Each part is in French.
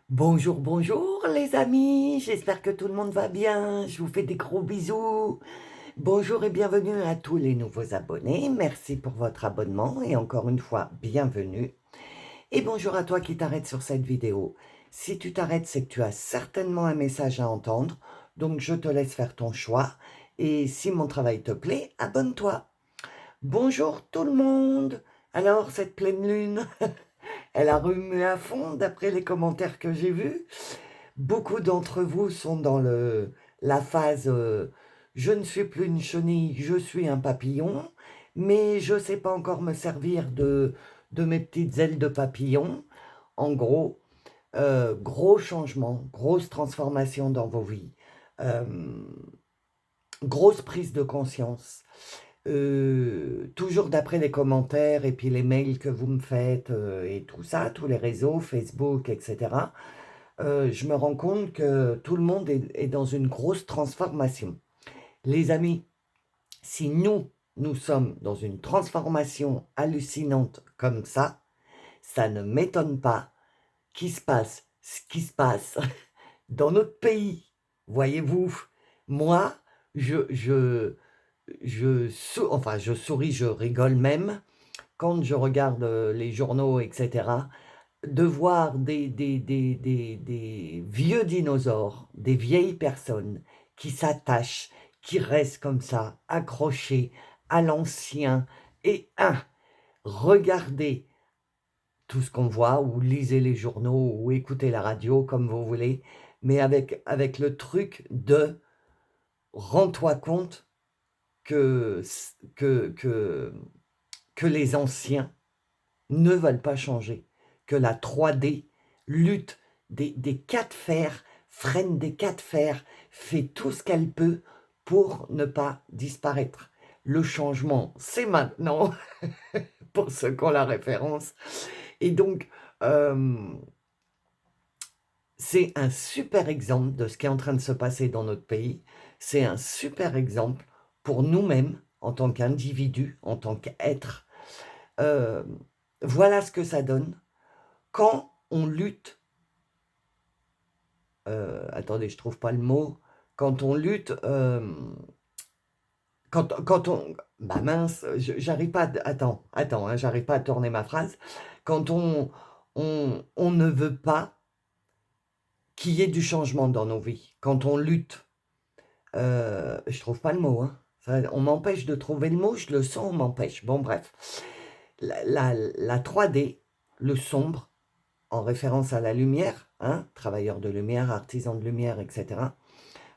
Bonjour, bonjour les amis, j'espère que tout le monde va bien, je vous fais des gros bisous. Bonjour et bienvenue à tous les nouveaux abonnés, merci pour votre abonnement et encore une fois, bienvenue. Et bonjour à toi qui t'arrêtes sur cette vidéo. Si tu t'arrêtes, c'est que tu as certainement un message à entendre, donc je te laisse faire ton choix. Et si mon travail te plaît, abonne-toi. Bonjour tout le monde. Alors, cette pleine lune, elle a remué à fond d'après les commentaires que j'ai vus. Beaucoup d'entre vous sont dans la phase je ne suis plus une chenille, je suis un papillon, mais je ne sais pas encore me servir de mes petites ailes de papillon. En gros, gros changement, grosse transformation dans vos vies, euh, grosse prise de conscience. Toujours d'après les commentaires et puis les mails que vous me faites et tout ça, tous les réseaux, Facebook, etc., je me rends compte que tout le monde est dans une grosse transformation. Les amis, si nous sommes dans une transformation hallucinante comme ça ne m'étonne pas qu'il se passe ce qui se passe dans notre pays. Voyez-vous, moi, je souris, je rigole même quand je regarde les journaux, etc., de voir des vieux dinosaures, des vieilles personnes qui s'attachent, qui restent comme ça, accrochés à l'ancien, et regardez tout ce qu'on voit, ou lisez les journaux, ou écoutez la radio, comme vous voulez, mais avec le truc de rends-toi compte que, que, que, que les anciens ne veulent pas changer, que la 3D lutte des cas de fer, freine des cas de fer, fait tout ce qu'elle peut pour ne pas disparaître. Le changement, c'est maintenant, pour ceux qui ont la référence. Et donc, c'est un super exemple de ce qui est en train de se passer dans notre pays. C'est un super exemple pour nous-mêmes, en tant qu'individus, en tant qu'êtres. Euh, voilà ce que ça donne quand on lutte, attendez, je trouve pas le mot, quand on lutte, quand on, bah mince, j'arrive pas, attends, hein, j'arrive pas à tourner ma phrase, quand on ne veut pas qu'il y ait du changement dans nos vies, quand on lutte, je trouve pas le mot, hein, on m'empêche de trouver le mot, je le sens, on m'empêche, bon bref, la 3D, le sombre, en référence à la lumière, hein, travailleur de lumière, artisan de lumière, etc.,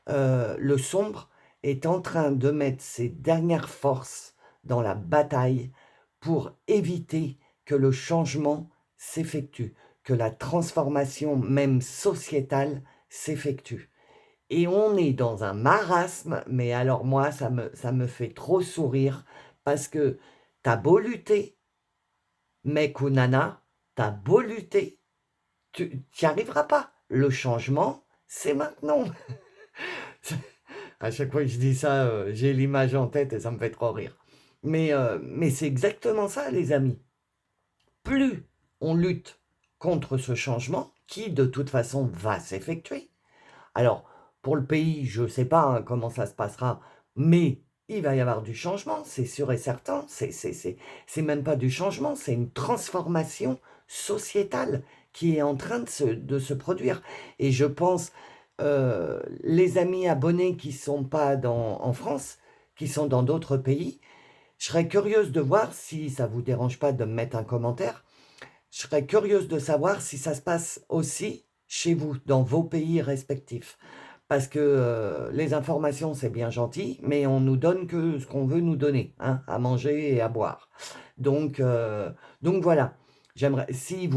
le sombre est en train de mettre ses dernières forces dans la bataille pour éviter que le changement s'effectue, que la transformation même sociétale s'effectue. Et on est dans un marasme, mais alors moi, ça me fait trop sourire, parce que t'as beau lutter, mec ou nana, t'as beau lutter, tu n'y arriveras pas. Le changement, c'est maintenant. À chaque fois que je dis ça, j'ai l'image en tête et ça me fait trop rire. Mais c'est exactement ça, les amis. Plus on lutte contre ce changement, qui de toute façon va s'effectuer. Alors, pour le pays, je ne sais pas hein, comment ça se passera, mais il va y avoir du changement, c'est sûr et certain. C'est même pas du changement, c'est une transformation sociétale qui est en train de se produire. Et je pense, les amis abonnés qui ne sont pas en France, qui sont dans d'autres pays, je serais curieuse de voir, si ça ne vous dérange pas de me mettre un commentaire, je serais curieuse de savoir si ça se passe aussi chez vous, dans vos pays respectifs. Parce que les informations, c'est bien gentil, mais on nous donne que ce qu'on veut nous donner, hein, à manger et à boire. Donc, donc voilà, j'aimerais, si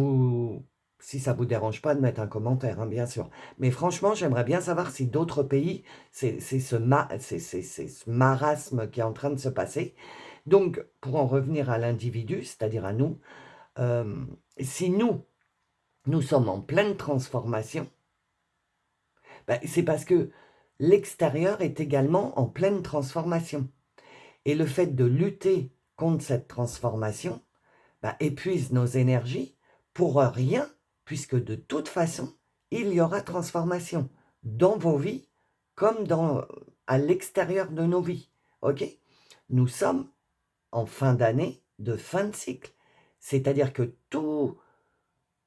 ça vous dérange pas de mettre un commentaire, hein, bien sûr. Mais franchement, j'aimerais bien savoir si d'autres pays, c'est ce marasme qui est en train de se passer. Donc, pour en revenir à l'individu, c'est-à-dire à nous, euh, si nous sommes en pleine transformation, ben, c'est parce que l'extérieur est également en pleine transformation. Et le fait de lutter contre cette transformation ben, épuise nos énergies pour rien, puisque de toute façon, il y aura transformation dans vos vies comme à l'extérieur de nos vies. OK? Nous sommes en fin d'année de fin de cycle. C'est-à-dire que tout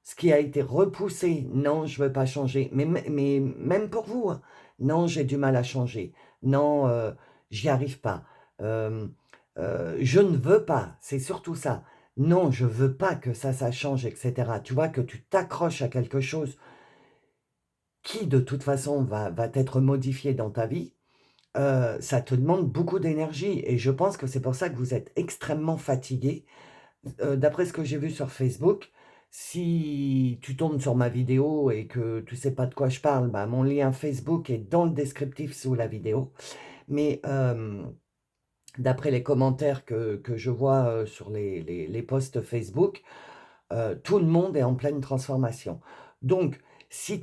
ce qui a été repoussé, non, je ne veux pas changer, mais même pour vous, hein, non, j'ai du mal à changer, non, j'y arrive pas, je ne veux pas, c'est surtout ça. Non, je veux pas que ça change, etc. Tu vois que tu t'accroches à quelque chose qui, de toute façon, va être modifié dans ta vie, ça te demande beaucoup d'énergie et je pense que c'est pour ça que vous êtes extrêmement fatigué. D'après ce que j'ai vu sur Facebook, si tu tombes sur ma vidéo et que tu sais pas de quoi je parle, bah, mon lien Facebook est dans le descriptif sous la vidéo. Mais d'après les commentaires que je vois sur les posts Facebook, tout le monde est en pleine transformation. Donc, si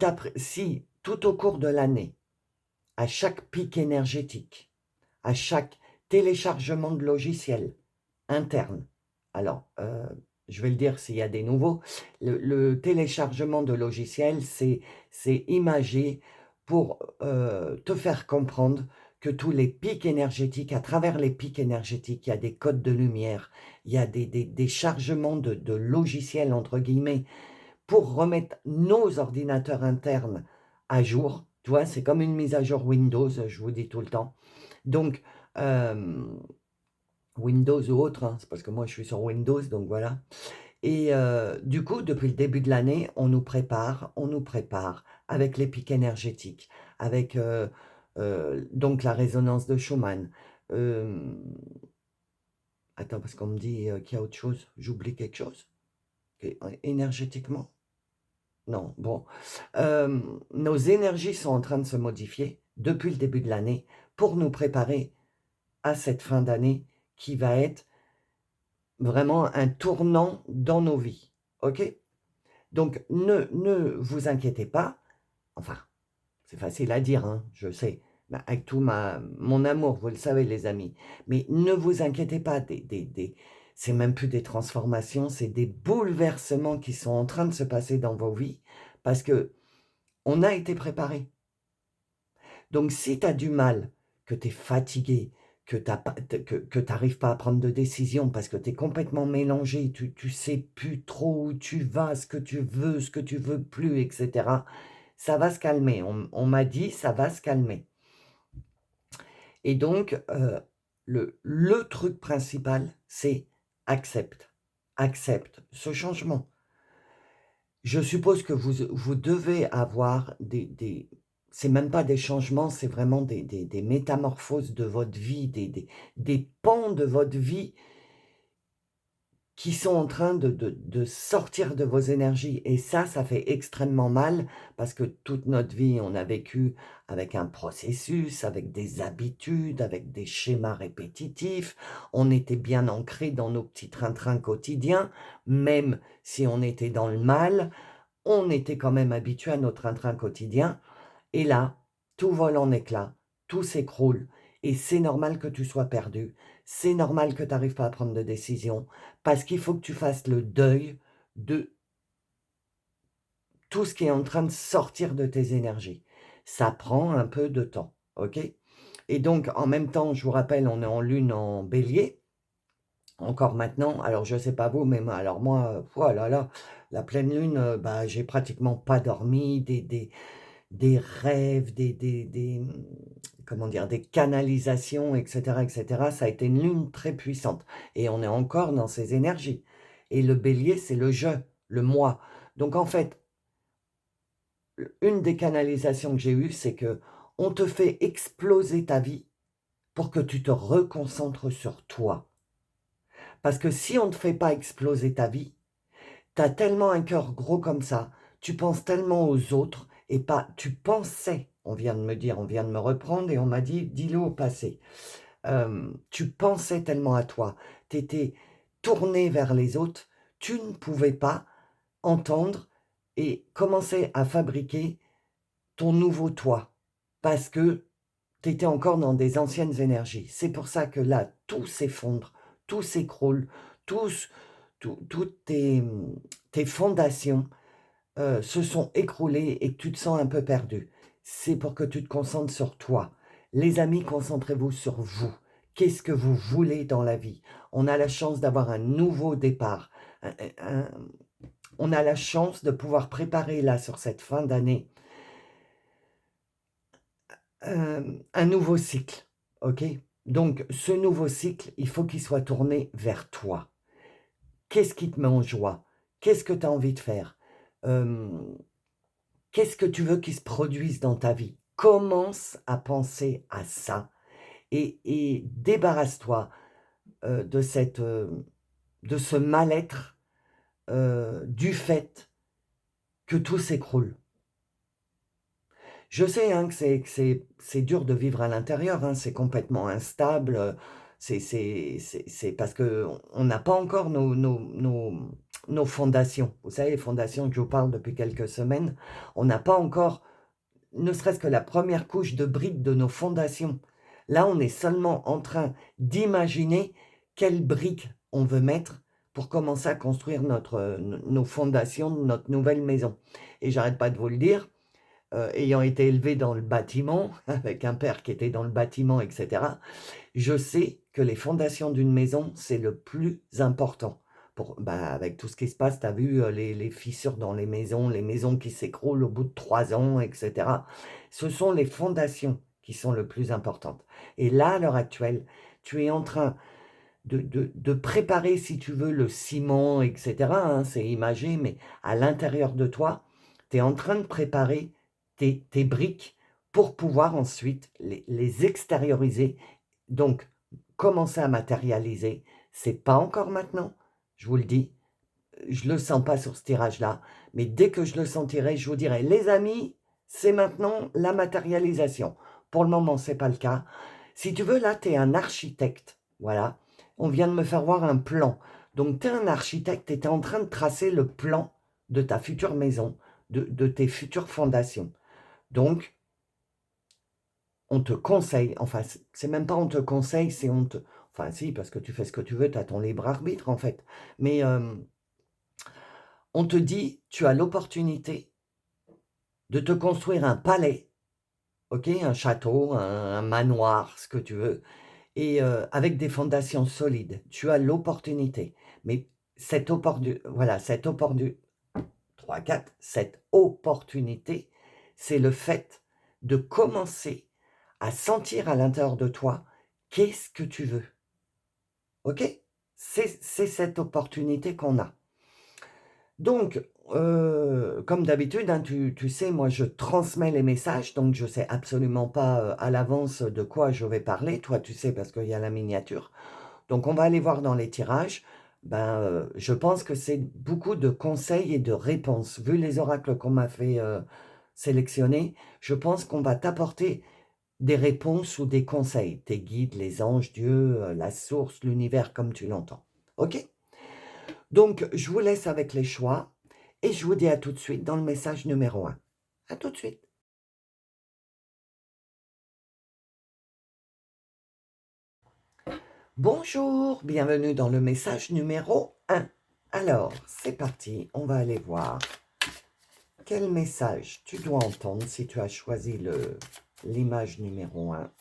tout au cours de l'année, à chaque pic énergétique, à chaque téléchargement de logiciel interne, alors, je vais le dire s'il y a des nouveaux, le téléchargement de logiciels, c'est imagé pour te faire comprendre que tous les pics énergétiques, à travers les pics énergétiques, il y a des codes de lumière, il y a des chargements de logiciels, entre guillemets, pour remettre nos ordinateurs internes à jour. Tu vois, c'est comme une mise à jour Windows, je vous dis tout le temps. Donc, Windows ou autre, hein, c'est parce que moi je suis sur Windows, donc voilà. Et du coup, depuis le début de l'année, on nous prépare avec les pics énergétiques, avec donc la résonance de Schumann. Hem, attends, parce qu'on me dit qu'il y a autre chose. J'oublie quelque chose? Énergétiquement? Non, bon. Nos énergies sont en train de se modifier depuis le début de l'année pour nous préparer à cette fin d'année qui va être vraiment un tournant dans nos vies. OK? Donc ne vous inquiétez pas, enfin, c'est facile à dire, hein, je sais, mais avec tout mon amour, vous le savez les amis, mais ne vous inquiétez pas, c'est même plus des transformations, c'est des bouleversements qui sont en train de se passer dans vos vies parce que on a été préparé. Donc si tu as du mal, que tu es fatigué, que tu n'arrives pas à prendre de décision parce que tu es complètement mélangé, tu ne sais plus trop où tu vas, ce que tu veux plus, etc., ça va se calmer. On m'a dit, ça va se calmer. Et donc, le truc principal, c'est accepte. Accepte ce changement. Je suppose que vous devez avoir c'est même pas des changements, c'est vraiment des métamorphoses de votre vie, des pans de votre vie qui sont en train de sortir de vos énergies et ça fait extrêmement mal parce que toute notre vie, on a vécu avec un processus, avec des habitudes, avec des schémas répétitifs. On était bien ancrés dans nos petits train-train quotidiens, même si on était dans le mal, on était quand même habitué à notre train-train quotidien et là, tout vole en éclats, tout s'écroule et c'est normal que tu sois perdu. C'est normal que tu n'arrives pas à prendre de décision parce qu'il faut que tu fasses le deuil de tout ce qui est en train de sortir de tes énergies. Ça prend un peu de temps, OK? Et donc en même temps, je vous rappelle, on est en lune en Bélier, encore maintenant. Alors je sais pas vous, mais moi, oh là là, la pleine lune, bah, j'ai pratiquement pas dormi, des rêves, comment dire? Des canalisations et cetera. Ça a été une lune très puissante et on est encore dans ces énergies et le Bélier, c'est le «je», le «moi». Donc en fait, une des canalisations que j'ai eues, c'est que on te fait exploser ta vie pour que tu te reconcentres sur toi. Parce que si on ne te fait pas exploser ta vie, tu as tellement un cœur gros comme ça, tu penses tellement aux autres et pas tu pensais, on vient de me dire, on vient de me reprendre et on m'a dit: «Dis-le au passé». Tu pensais tellement à toi, tu étais tourné vers les autres, tu ne pouvais pas entendre et commencer à fabriquer ton nouveau toi parce que tu étais encore dans des anciennes énergies. C'est pour ça que là, tout s'effondre, tout s'écroule, tous toutes tes fondations, se sont écroulés et que tu te sens un peu perdu. C'est pour que tu te concentres sur toi. Les amis, concentrez-vous sur vous. Qu'est-ce que vous voulez dans la vie? On a la chance d'avoir un nouveau départ. Un on a la chance de pouvoir préparer là, sur cette fin d'année, un nouveau cycle, OK? Donc ce nouveau cycle, il faut qu'il soit tourné vers toi. Qu'est-ce qui te met en joie? Qu'est-ce que tu as envie de faire? Hem, Qu'est-ce que tu veux qui se produise dans ta vie? Commence à penser à ça et débarrasse-toi, de de ce mal-être, du fait que tout s'écroule. Je sais, hein, que c'est dur de vivre à l'intérieur, hein, c'est complètement instable, c'est parce qu'on n'a pas encore nos fondations. Vous savez, les fondations que je vous parle depuis quelques semaines, on n'a pas encore ne serait-ce que la première couche de briques de nos fondations. Là, on est seulement en train d'imaginer quelles briques on veut mettre pour commencer à construire nos fondations de notre nouvelle maison. Et j'arrête pas de vous le dire, ayant été élevé dans le bâtiment, avec un père qui était dans le bâtiment, etc., je sais que les fondations d'une maison, c'est le plus important. Avec tout ce qui se passe, tu as vu les fissures dans les maisons qui s'écroulent au bout de 3 ans, etc. Ce sont les fondations qui sont le plus importantes. Et là, à l'heure actuelle, tu es en train de préparer, si tu veux, le ciment, etc. Hein, c'est imagé, mais à l'intérieur de toi, tu es en train de préparer tes briques pour pouvoir ensuite les extérioriser. Donc, commencer à matérialiser. C'est pas encore maintenant, je vous le dis. Je le sens pas sur ce tirage-là, mais dès que je le sentirai, je vous dirai: «Les amis, c'est maintenant la matérialisation». Pour le moment, c'est pas le cas. Si tu veux, là, tu es un architecte, voilà. On vient de me faire voir un plan. Donc tu es un architecte et tu es en train de tracer le plan de ta future maison, de tes futures fondations. Donc on te conseille, enfin, c'est même pas on te conseille, c'est on te enfin si, parce que tu fais ce que tu veux, tu as ton libre arbitre, en fait. Mais, on te dit: «Tu as l'opportunité de te construire un palais», OK? Un château, un manoir, ce que tu veux et avec des fondations solides. Tu as l'opportunité. Mais cette opportunité, 3, 4, cette opportunité, c'est le fait de commencer à sentir à l'intérieur de toi, qu'est-ce que tu veux? OK? C'est cette opportunité qu'on a. Donc, comme d'habitude, hein, tu sais, moi, je transmets les messages, donc je sais absolument pas, à l'avance de quoi je vais parler. Toi, tu sais parce qu'il y a la miniature. Donc on va aller voir dans les tirages. Je pense que c'est beaucoup de conseils et de réponses. Vu les oracles qu'on m'a fait, sélectionner, je pense qu'on va t'apporter des réponses ou des conseils. Tes guides, les anges, Dieu, la source, l'univers, comme tu l'entends. OK? Donc je vous laisse avec les choix et je vous dis à tout de suite dans le message numéro 1. À tout de suite. Bonjour, bienvenue dans le message numéro 1. Alors, c'est parti, on va aller voir quel message tu dois entendre si tu as choisi l'image numéro 1.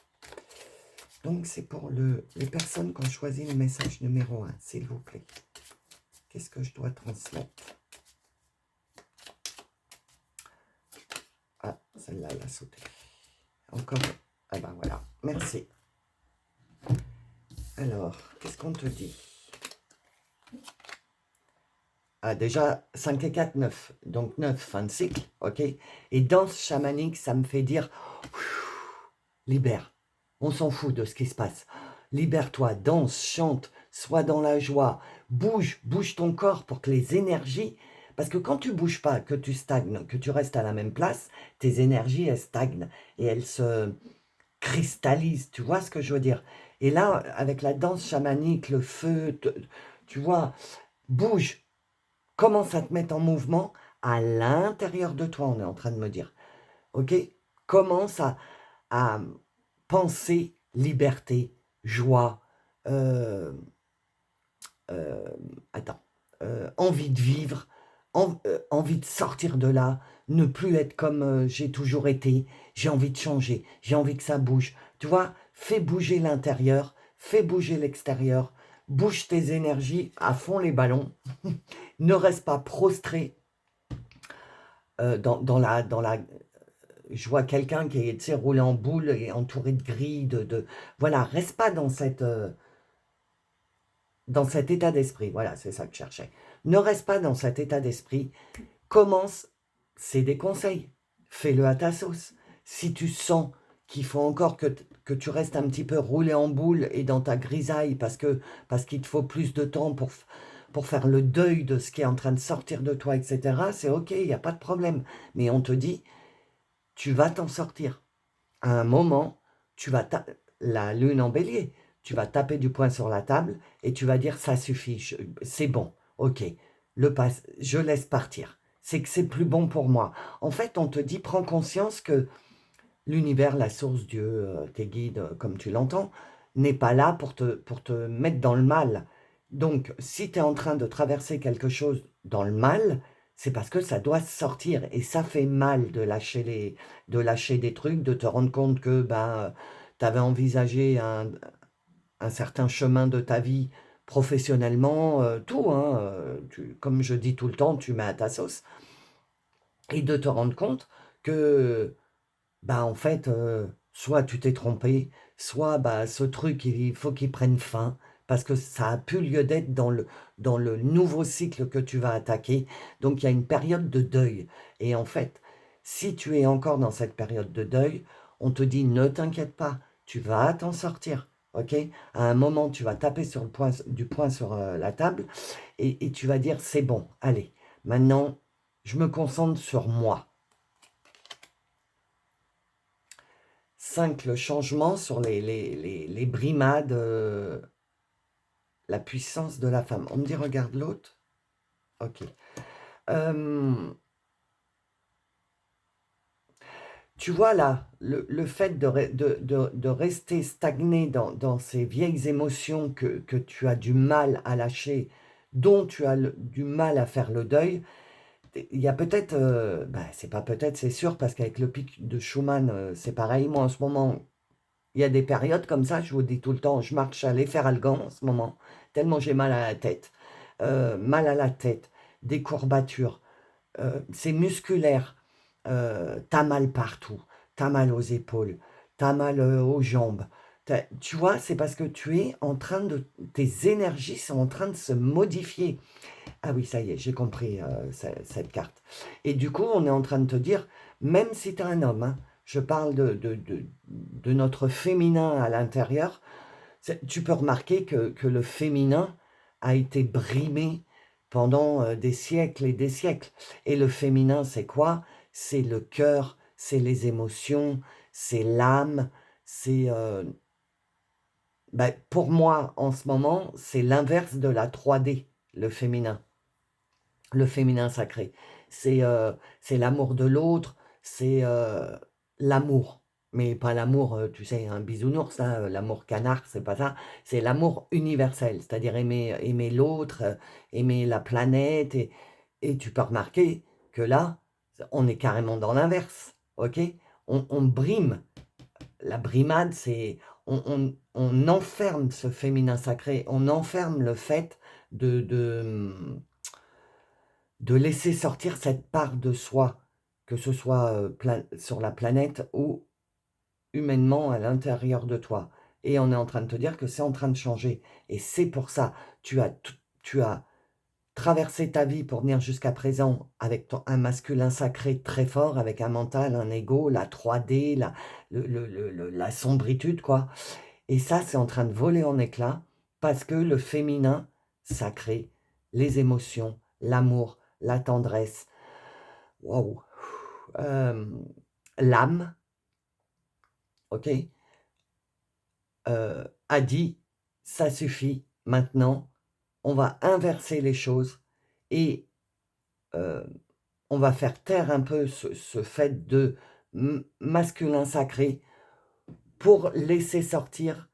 Donc, c'est pour les personnes qui ont choisi le message numéro 1, s'il vous plaît. Qu'est-ce que je dois transmettre? Ah, celle-là, elle a sauté. Encore. Ah ben voilà, merci. Alors, qu'est-ce qu'on te dit? Ah, déjà, 5 et 4, 9. Donc 9, fin de cycle, ok? Et danse chamanique, ça me fait dire, libère. On s'en fout de ce qui se passe. Libère-toi, danse, chante, sois dans la joie. Bouge, bouge ton corps pour que les énergies... Parce que quand tu bouges pas, que tu stagnes, que tu restes à la même place, tes énergies, elles stagnent et elles se cristallisent. Tu vois ce que je veux dire? Et là, avec la danse chamanique, le feu, tu vois, bouge. Commence à te mettre en mouvement à l'intérieur de toi, on est en train de me dire. OK? Commence à penser liberté, joie, euh, euh, attends, envie de vivre, envie de sortir de là, ne plus être comme j'ai toujours été, j'ai envie de changer, j'ai envie que ça bouge. Tu vois, fais bouger l'intérieur, fais bouger l'extérieur, bouge tes énergies à fond les ballons, ne reste pas prostré dans la... Je vois quelqu'un qui est, tu sais, roulé en boule et entouré de grilles, Voilà, reste pas dans cet état d'esprit. Voilà, c'est ça que je cherchais. Ne reste pas dans cet état d'esprit. Commence, c'est des conseils. Fais-le à ta sauce. Si tu sens qu'il faut encore que tu restes un petit peu roulé en boule et dans ta grisaille parce qu'il te faut plus de temps pour faire le deuil de ce qui est en train de sortir de toi, etc., c'est ok, il n'y a pas de problème. Mais on te dit, tu vas t'en sortir. À un moment, la lune en bélier, tu vas taper du poing sur la table et tu vas dire ça suffit, c'est bon, ok, je laisse partir. C'est que c'est plus bon pour moi. En fait, on te dit, prends conscience que l'univers, la source, Dieu, tes guides, comme tu l'entends, n'est pas là pour te mettre dans le mal. Donc, si tu es en train de traverser quelque chose dans le mal, c'est parce que ça doit sortir. Et ça fait mal de lâcher des trucs, de te rendre compte que ben, tu avais envisagé un certain chemin de ta vie professionnellement, tout, hein, comme je dis tout le temps, tu mets à ta sauce. Et de te rendre compte que bah, en fait, soit tu t'es trompé, soit bah, ce truc, il faut qu'il prenne fin, parce que ça a plus lieu d'être dans le nouveau cycle que tu vas attaquer. Donc, il y a une période de deuil. Et en fait, si tu es encore dans cette période de deuil, on te dit, ne t'inquiète pas, tu vas t'en sortir. Ok? À un moment, tu vas taper du poing sur la table et tu vas dire, c'est bon, allez, maintenant, je me concentre sur moi. 5, le changement sur les brimades, la puissance de la femme. On me dit, regarde l'autre. Ok. Tu vois là, le fait de rester stagné dans ces vieilles émotions que tu as du mal à lâcher, dont tu as du mal à faire le deuil, il y a peut-être, ben, c'est pas peut-être, c'est sûr, parce qu'avec le pic de Schumann, c'est pareil. Moi, en ce moment, il y a des périodes comme ça, je vous dis tout le temps, je marche à l'efferalgan en ce moment, tellement j'ai mal à la tête. Mal à la tête, des courbatures, c'est musculaire. T'as mal partout, t'as mal aux épaules, t'as mal aux jambes. Tu vois, c'est parce que tu es en train de... Tes énergies sont en train de se modifier. Ah oui, ça y est, j'ai compris cette carte. Et du coup, on est en train de te dire, même si tu es un homme, hein, je parle de notre féminin à l'intérieur, tu peux remarquer que le féminin a été brimé pendant des siècles et des siècles. Et le féminin, c'est quoi? C'est le cœur, c'est les émotions, c'est l'âme, c'est... ben, pour moi, en ce moment, c'est l'inverse de la 3D, le féminin. Le féminin sacré. C'est l'amour de l'autre, c'est l'amour. Mais pas l'amour, tu sais, un bisounours, hein, l'amour canard, c'est pas ça. C'est l'amour universel, c'est-à-dire aimer l'autre, aimer la planète. Et tu peux remarquer que là, on est carrément dans l'inverse, ok? On brime. La brimade, c'est... On enferme ce féminin sacré, on enferme le fait de laisser sortir cette part de soi, que ce soit sur la planète ou humainement à l'intérieur de toi. Et on est en train de te dire que c'est en train de changer. Et c'est pour ça, tu as traversé ta vie pour venir jusqu'à présent avec un masculin sacré très fort, avec un mental, un ego, la 3D, la sombritude, quoi. Et ça, c'est en train de voler en éclats parce que le féminin sacré, les émotions, l'amour, la tendresse, waouh, euh, l'âme, ok, a dit, ça suffit, maintenant, on va inverser les choses et euh, on va faire taire un peu ce fait de masculin sacré pour laisser sortir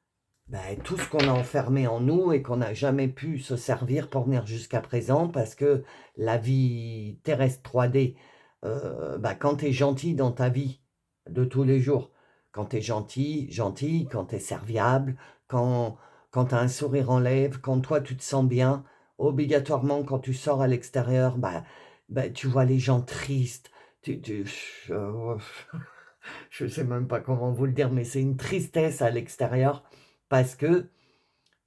tout ce qu'on a enfermé en nous et qu'on n'a jamais pu se servir pour venir jusqu'à présent parce que la vie terrestre 3D, quand tu es gentil dans ta vie de tous les jours, quand tu es gentil, quand tu es serviable, quand, quand tu as un sourire en lèvres, quand toi tu te sens bien, obligatoirement quand tu sors à l'extérieur, tu vois les gens tristes. Euh, je ne sais même pas comment vous le dire, mais c'est une tristesse à l'extérieur parce que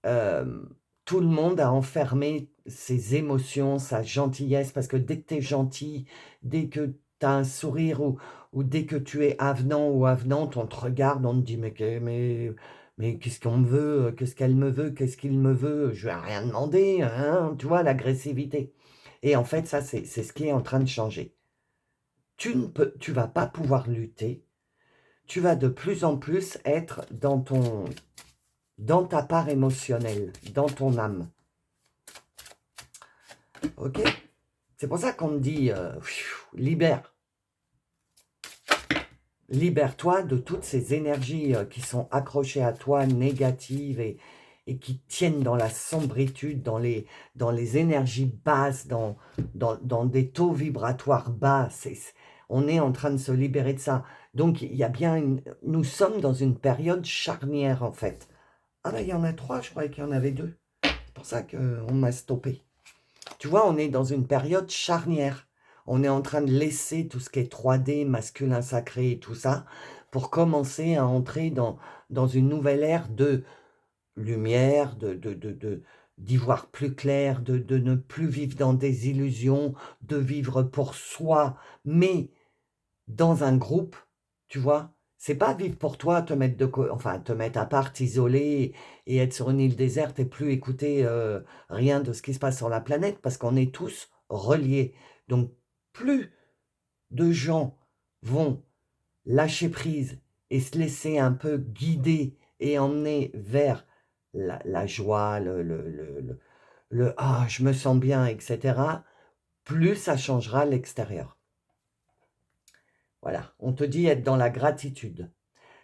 euh, tout le monde a enfermé ses émotions, sa gentillesse, parce que dès que tu es gentil, dès que tu as un sourire ou dès que tu es avenant ou avenante, on te regarde, on te dit mais qu'est-ce qu'on me veut, qu'est-ce qu'elle me veut, qu'est-ce qu'il me veut, je vais rien demander, hein, tu vois, l'agressivité. Et en fait, ça, c'est ce qui est en train de changer. Tu vas pas pouvoir lutter, tu vas de plus en plus être dans ta part émotionnelle, dans ton âme. Ok? C'est pour ça qu'on me dit, libère-toi de toutes ces énergies qui sont accrochées à toi, négatives et qui tiennent dans la sombritude, dans les énergies basses, dans des taux vibratoires bas. On est en train de se libérer de ça. Donc, il y a bien nous sommes dans une période charnière, en fait. Ah ben, il y en a 3, je croyais qu'il y en avait 2. C'est pour ça qu'on m'a stoppé. Tu vois, on est dans une période charnière. On est en train de laisser tout ce qui est 3D, masculin sacré et tout ça, pour commencer à entrer dans une nouvelle ère de lumière, d'y voir plus clair, de ne plus vivre dans des illusions, de vivre pour soi, mais dans un groupe, tu vois. C'est pas vivre pour toi, te mettre à part, t'isoler et être sur une île déserte et plus écouter rien de ce qui se passe sur la planète parce qu'on est tous reliés. Donc, plus de gens vont lâcher prise et se laisser un peu guider et emmener vers la joie, ah, je me sens bien, etc., plus ça changera l'extérieur. Voilà, on te dit être dans la gratitude.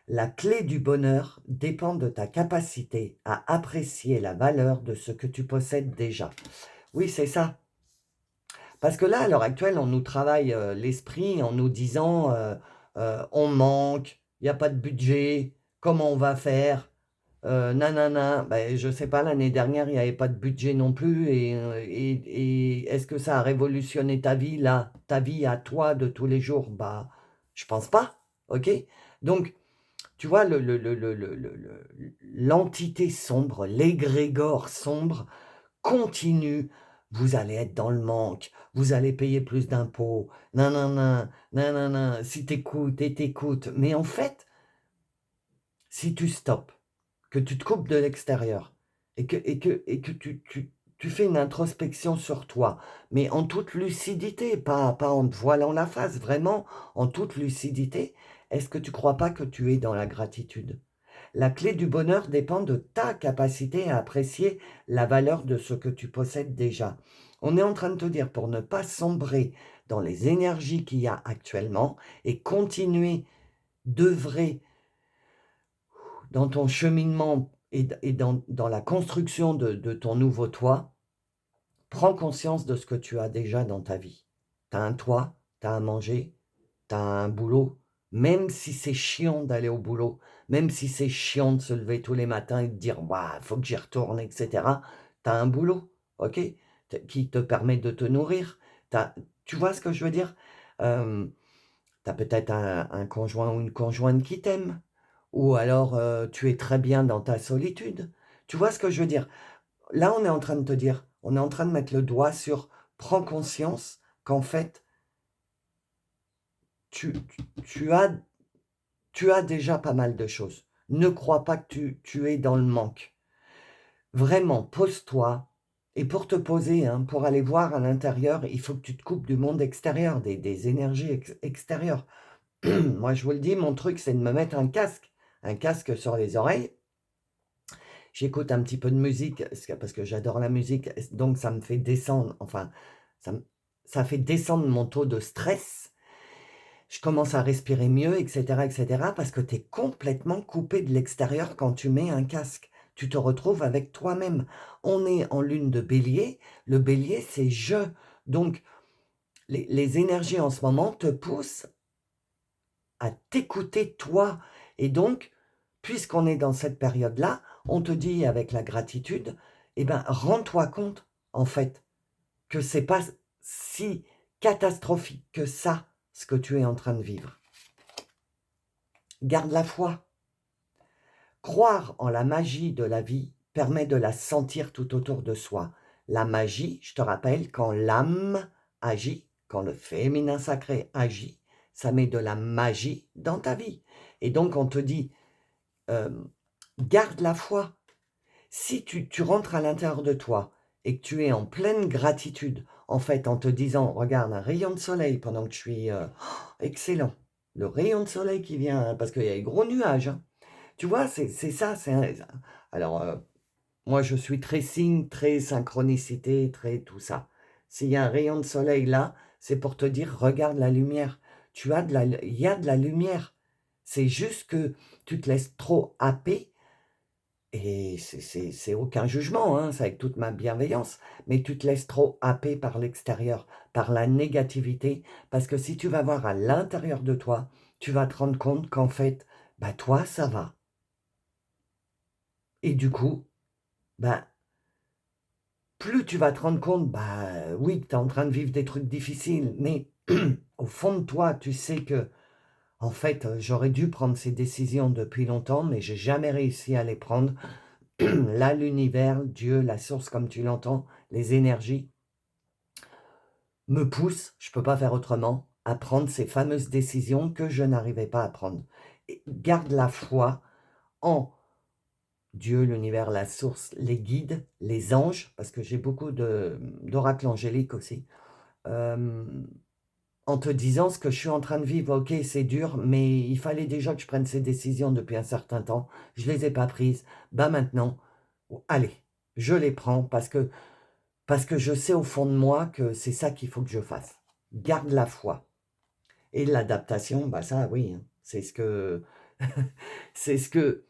La clé du bonheur dépend de ta capacité à apprécier la valeur de ce que tu possèdes déjà. Oui, c'est ça. Parce que là, à l'heure actuelle, on nous travaille l'esprit en nous disant on manque, il n'y a pas de budget, comment on va faire nanana. Je ne sais pas, l'année dernière, il n'y avait pas de budget non plus. Et est-ce que ça a révolutionné ta vie, là, ta vie à toi de tous les jours? Je pense pas. OK? Donc, tu vois, l'entité sombre, l'égrégore sombre continue. Vous allez être dans le manque, vous allez payer plus d'impôts, nanana, nanana, si t'écoutes et t'écoutes. Mais en fait, si tu stoppes, que tu te coupes de l'extérieur et que tu fais une introspection sur toi, mais en toute lucidité, pas en te voilant la face, vraiment en toute lucidité, est-ce que tu ne crois pas que tu es dans la gratitude? La clé du bonheur dépend de ta capacité à apprécier la valeur de ce que tu possèdes déjà. On est en train de te dire pour ne pas sombrer dans les énergies qu'il y a actuellement et continuer d'œuvrer dans ton cheminement et dans la construction de ton nouveau toit, prends conscience de ce que tu as déjà dans ta vie. Tu as un toit, tu as à manger, tu as un boulot, même si c'est chiant d'aller au boulot, même si c'est chiant de se lever tous les matins et de dire il faut que j'y retourne, etc. Tu as un boulot, ok, qui te permet de te nourrir. Tu vois ce que je veux dire? Tu as peut-être un conjoint ou une conjointe qui t'aime. Ou alors tu es très bien dans ta solitude. Tu vois ce que je veux dire? Là, on est en train de te dire, on est en train de mettre le doigt sur, prends conscience qu'en fait, tu, tu as, tu as déjà pas mal de choses. Ne crois pas que tu es dans le manque. Vraiment, pose-toi. Et pour te poser, hein, pour aller voir à l'intérieur, il faut que tu te coupes du monde extérieur, des énergies extérieures. Moi, je vous le dis, mon truc, c'est de me mettre un casque sur les oreilles. J'écoute un petit peu de musique, parce que j'adore la musique, donc ça me fait descendre, enfin, ça, ça fait descendre mon taux de stress. Je commence à respirer mieux, etc., parce que tu es complètement coupé de l'extérieur quand tu mets un casque. tu te retrouves avec toi-même. On est en lune de bélier, le bélier c'est je. Donc les énergies en ce moment te poussent à t'écouter toi. Et donc, puisqu'on est dans cette période-là, on te dit avec la gratitude, eh ben, rends-toi compte, en fait, que c'est pas si catastrophique que ça, ce que tu es en train de vivre. Garde la foi. Croire en la magie de la vie permet de la sentir tout autour de soi. La magie, je te rappelle, quand l'âme agit, quand le féminin sacré agit, ça met de la magie dans ta vie. Et donc on te dit, garde la foi. Si tu rentres à l'intérieur de toi et que tu es en pleine gratitude, en fait, en te disant, regarde, un rayon de soleil pendant que je suis excellent, le rayon de soleil qui vient, hein, parce qu'il y a les gros nuages, hein. Tu vois, c'est ça. Alors, moi, je suis très signe, très synchronicité, très tout ça. S'il y a un rayon de soleil là, c'est pour te dire, regarde la lumière. Il y a de la lumière. C'est juste que tu te laisses trop happer, et c'est aucun jugement, hein, c'est avec toute ma bienveillance, mais tu te laisses trop happer par l'extérieur, par la négativité, parce que si tu vas voir à l'intérieur de toi, tu vas te rendre compte qu'en fait, bah toi, ça va. Et du coup, bah, plus tu vas te rendre compte, bah oui, que tu es en train de vivre des trucs difficiles, mais au fond de toi, tu sais que, en fait, j'aurais dû prendre ces décisions depuis longtemps, mais j'ai jamais réussi à les prendre. Là, l'univers, Dieu, la source, comme tu l'entends, les énergies, me poussent, je ne peux pas faire autrement, à prendre ces fameuses décisions que je n'arrivais pas à prendre. Et garde la foi en Dieu, l'univers, la source, les guides, les anges, parce que j'ai beaucoup d'oracles angéliques aussi, en te disant ce que je suis en train de vivre. Ok, c'est dur, mais il fallait déjà que je prenne ces décisions depuis un certain temps. Je ne les ai pas prises. Bah maintenant, allez, je les prends parce que je sais au fond de moi que c'est ça qu'il faut que je fasse. Garde la foi. Et l'adaptation, bah ça, oui, hein, c'est ce que c'est ce que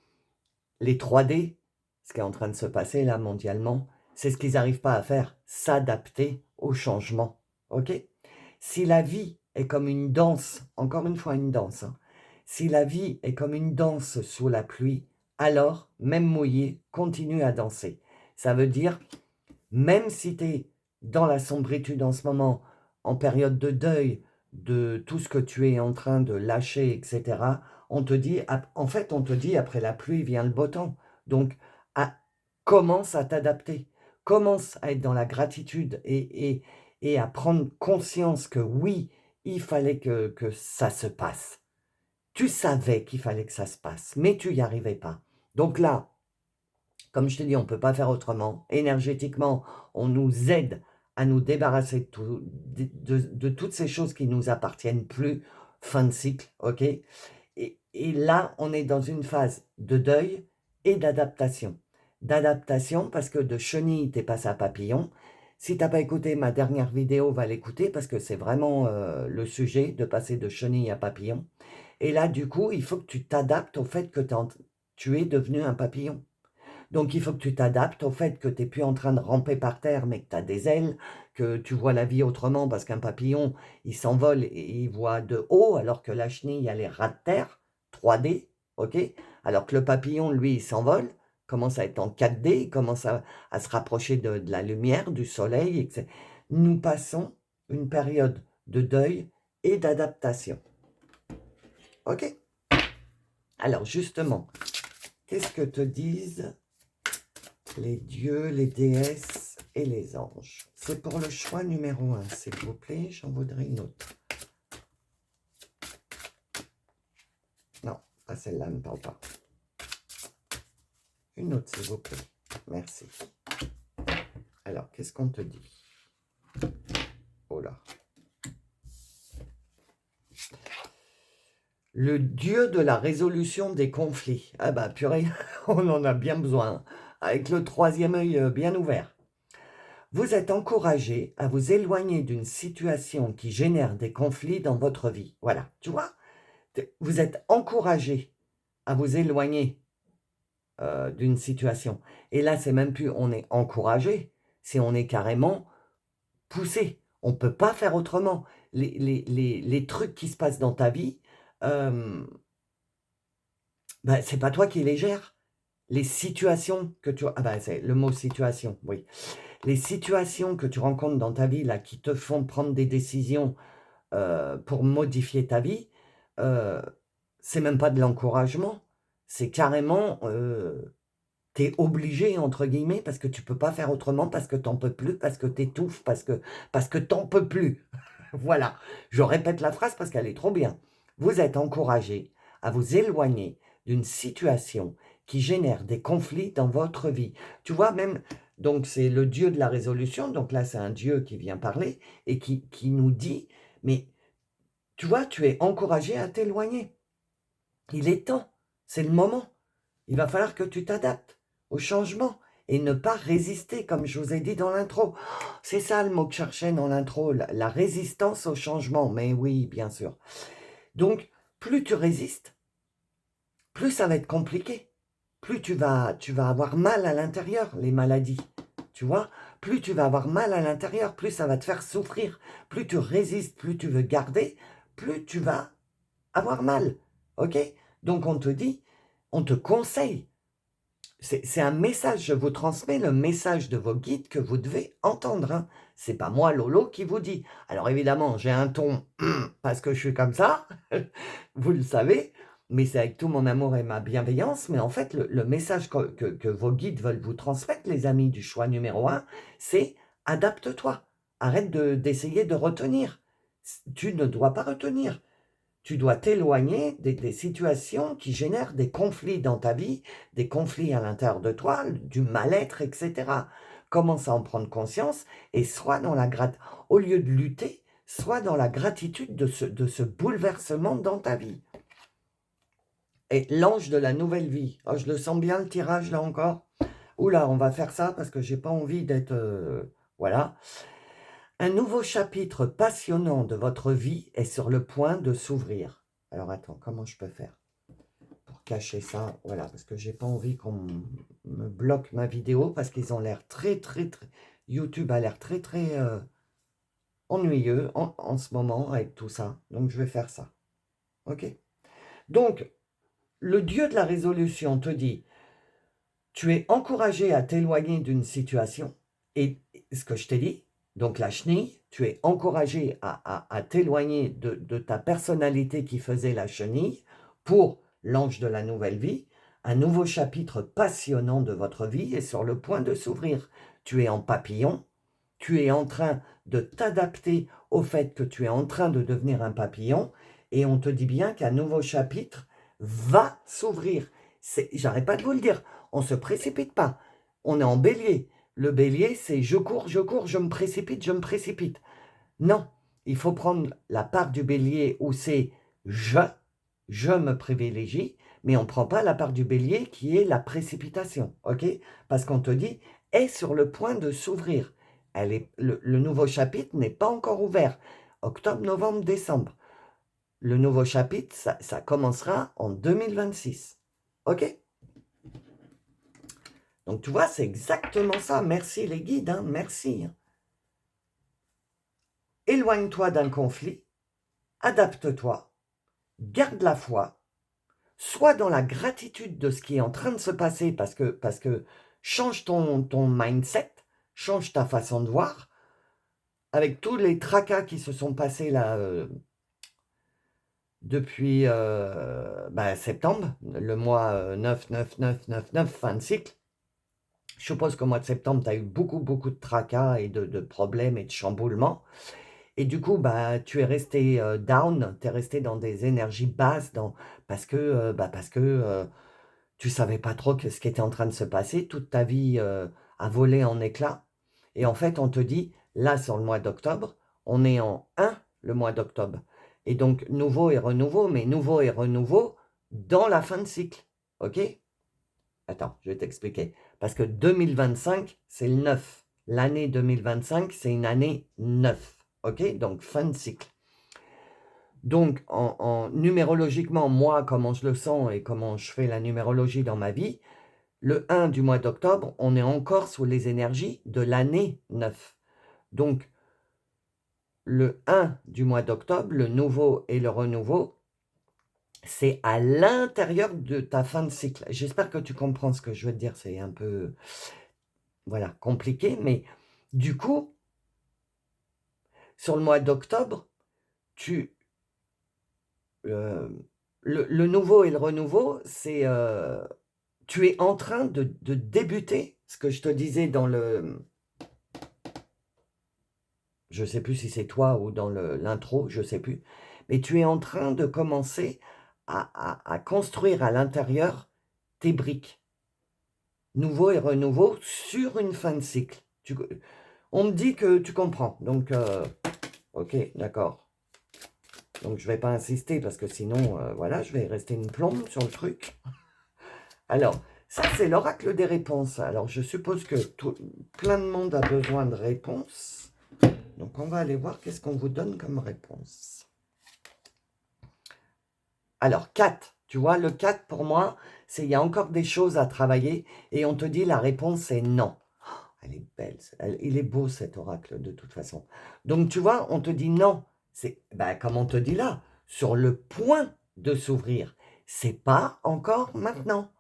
les 3D, ce qui est en train de se passer là mondialement, c'est ce qu'ils n'arrivent pas à faire, s'adapter au changement. Ok? Si la vie est comme une danse, encore une fois une danse, hein, si la vie est comme une danse sous la pluie, alors, même mouillé, continue à danser. Ça veut dire, même si tu es dans la sombritude en ce moment, en période de deuil, de tout ce que tu es en train de lâcher, etc., on te dit, en fait, on te dit, après la pluie vient le beau temps. Donc, commence à t'adapter, commence à être dans la gratitude et à prendre conscience que oui, il fallait que ça se passe. Tu savais qu'il fallait que ça se passe, mais tu n'y arrivais pas. Donc là, comme je te dis, on ne peut pas faire autrement. Énergétiquement, on nous aide à nous débarrasser de toutes ces choses qui ne nous appartiennent plus. Fin de cycle, ok? Et là, on est dans une phase de deuil et d'adaptation. D'adaptation parce que de chenille, t'es passé à papillon. Si tu n'as pas écouté ma dernière vidéo, va l'écouter parce que c'est vraiment le sujet de passer de chenille à papillon. Et là, du coup, il faut que tu t'adaptes au fait que tu es devenu un papillon. Donc, il faut que tu t'adaptes au fait que tu n'es plus en train de ramper par terre, mais que tu as des ailes, que tu vois la vie autrement, parce qu'un papillon, il s'envole et il voit de haut, alors que la chenille, elle est ras de terre, 3D, ok? Alors que le papillon, lui, il s'envole, commence à être en 4D, il commence à se rapprocher de la lumière, du soleil, etc. Nous passons une période de deuil et d'adaptation. Ok? Alors, justement, qu'est-ce que te disent les dieux, les déesses et les anges? C'est pour le choix numéro 1, s'il vous plaît. J'en voudrais une autre. Non, pas celle-là, ne parle pas. Une autre, s'il vous plaît. Merci. Alors, qu'est-ce qu'on te dit? Oh là. Le dieu de la résolution des conflits. Ah bah, purée, on en a bien besoin. Avec le troisième œil bien ouvert. Vous êtes encouragé à vous éloigner d'une situation qui génère des conflits dans votre vie. Voilà, tu vois? Vous êtes encouragé à vous éloigner d'une situation. Et là, c'est même plus on est encouragé, c'est on est carrément poussé. On ne peut pas faire autrement. Les trucs qui se passent dans ta vie, bah, c'est pas toi qui les gères. Les situations que tu... Ah bah, c'est le mot situation, oui. Les situations que tu rencontres dans ta vie, là, qui te font prendre des décisions pour modifier ta vie, c'est même pas de l'encouragement. C'est carrément... tu es obligé, entre guillemets, parce que tu peux pas faire autrement, parce que t'en peux plus, parce que t'étouffes, parce que t'en peux plus. Voilà. Je répète la phrase parce qu'elle est trop bien. Vous êtes encouragé à vous éloigner d'une situation qui génère des conflits dans votre vie. Tu vois, même, donc c'est le Dieu de la résolution, donc là c'est un Dieu qui vient parler et qui nous dit, mais tu vois, tu es encouragé à t'éloigner. Il est temps, c'est le moment. Il va falloir que tu t'adaptes au changement et ne pas résister, comme je vous ai dit dans l'intro. C'est ça le mot que je cherchais dans l'intro, la résistance au changement. Mais oui, bien sûr. Donc, plus tu résistes, plus ça va être compliqué. Plus tu vas avoir mal à l'intérieur, les maladies. Tu vois, plus tu vas avoir mal à l'intérieur, plus ça va te faire souffrir. Plus tu résistes, plus tu veux garder, plus tu vas avoir mal. Ok? Donc on te dit, on te conseille. C'est un message, je vous transmets le message de vos guides que vous devez entendre. Hein. C'est pas moi, Lolo, qui vous dit. Alors évidemment, j'ai un ton parce que je suis comme ça, vous le savez, mais c'est avec tout mon amour et ma bienveillance. Mais en fait, le message que vos guides veulent vous transmettre, les amis du choix numéro 1, c'est adapte-toi. Arrête d'essayer de retenir. Tu ne dois pas retenir. Tu dois t'éloigner des situations qui génèrent des conflits dans ta vie, des conflits à l'intérieur de toi, du mal-être, etc. Commence à en prendre conscience et sois dans la au lieu de lutter, sois dans la gratitude de ce bouleversement dans ta vie. Et l'ange de la nouvelle vie. Oh, je le sens bien le tirage là encore. Oula, on va faire ça parce que j'ai pas envie d'être... voilà. Un nouveau chapitre passionnant de votre vie est sur le point de s'ouvrir. Alors attends, comment je peux faire pour cacher ça? Voilà, parce que j'ai pas envie qu'on me bloque ma vidéo parce qu'ils ont l'air très... YouTube a l'air très ennuyeux en ce moment avec tout ça. Donc je vais faire ça. Ok? Donc, le Dieu de la résolution te dit, tu es encouragé à t'éloigner d'une situation. Et ce que je t'ai dit, donc la chenille, tu es encouragé à t'éloigner de ta personnalité qui faisait la chenille pour l'ange de la nouvelle vie. Un nouveau chapitre passionnant de votre vie est sur le point de s'ouvrir. Tu es en papillon, tu es en train de t'adapter au fait que tu es en train de devenir un papillon et on te dit bien qu'un nouveau chapitre va s'ouvrir. J'arrête pas de vous le dire, on ne se précipite pas. On est en bélier. Le bélier, c'est je cours, je me précipite, je me précipite. Non, il faut prendre la part du bélier où c'est je me privilégie, mais on ne prend pas la part du bélier qui est la précipitation, ok? Parce qu'on te dit, est sur le point de s'ouvrir. Le nouveau chapitre n'est pas encore ouvert. Octobre, novembre, décembre. Le nouveau chapitre, ça commencera en 2026. Ok? Donc, tu vois, c'est exactement ça. Merci les guides, hein, merci. Éloigne-toi d'un conflit, adapte-toi, garde la foi, sois dans la gratitude de ce qui est en train de se passer parce que change ton mindset, change ta façon de voir. Avec tous les tracas qui se sont passés là depuis septembre, le mois 9, 9, 9, 9, 9, fin de cycle. Je suppose qu'au mois de septembre, tu as eu beaucoup de tracas et de problèmes et de chamboulements. Et du coup, tu es resté down, tu es resté dans des énergies basses parce que tu ne savais pas trop ce qui était en train de se passer. Toute ta vie a volé en éclats. Et en fait, on te dit, là, sur le mois d'octobre, on est en 1 le mois d'octobre. Et donc, nouveau et renouveau, mais nouveau et renouveau dans la fin de cycle. OK? Attends, je vais t'expliquer. Parce que 2025, c'est le 9. L'année 2025, c'est une année 9. OK? Donc, fin de cycle. Donc, numérologiquement, moi, comment je le sens et comment je fais la numérologie dans ma vie, Le 1 du mois d'octobre, on est encore sous les énergies de l'année 9. Donc, le 1 du mois d'octobre, le nouveau et le renouveau, c'est à l'intérieur de ta fin de cycle. J'espère que tu comprends ce que je veux te dire. C'est un peu, voilà, compliqué, mais du coup, sur le mois d'octobre, tu, le nouveau et le renouveau, c'est, tu es en train de débuter, ce que je te disais dans le, je sais plus si c'est toi ou dans l'intro, je sais plus, mais tu es en train de commencer à construire à l'intérieur tes briques, nouveau et renouveau, sur une fin de cycle. On me dit que tu comprends, donc ok, d'accord. Donc je vais pas insister parce que sinon, voilà, je vais rester une plombe sur le truc. Alors, ça c'est l'oracle des réponses. Alors je suppose que plein de monde a besoin de réponses. Donc on va aller voir qu'est-ce qu'on vous donne comme réponse. Alors 4, tu vois, le 4 pour moi, c'est il y a encore des choses à travailler et on te dit la réponse est non. Elle est belle, il est beau cet oracle de toute façon. Donc tu vois, on te dit non. C'est comme on te dit là, sur le point de s'ouvrir. C'est pas encore maintenant.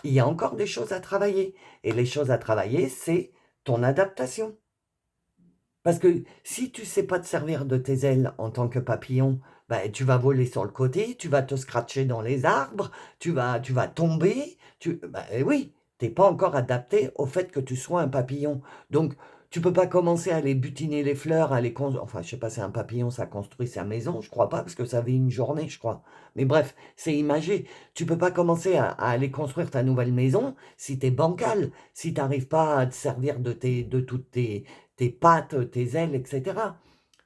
Il y a encore des choses à travailler. Et les choses à travailler, c'est ton adaptation. Parce que si tu ne sais pas te servir de tes ailes en tant que papillon, tu vas voler sur le côté, tu vas te scratcher dans les arbres, tu vas tomber. Oui, tu n'es pas encore adapté au fait que tu sois un papillon. Donc, tu ne peux pas commencer à aller butiner les fleurs, enfin, je ne sais pas si un papillon, ça construit sa maison, je ne crois pas, parce que ça vit une journée, je crois. Mais bref, c'est imagé. Tu ne peux pas commencer à aller construire ta nouvelle maison si tu es bancal, si tu n'arrives pas à te servir de toutes tes pattes, tes ailes, etc.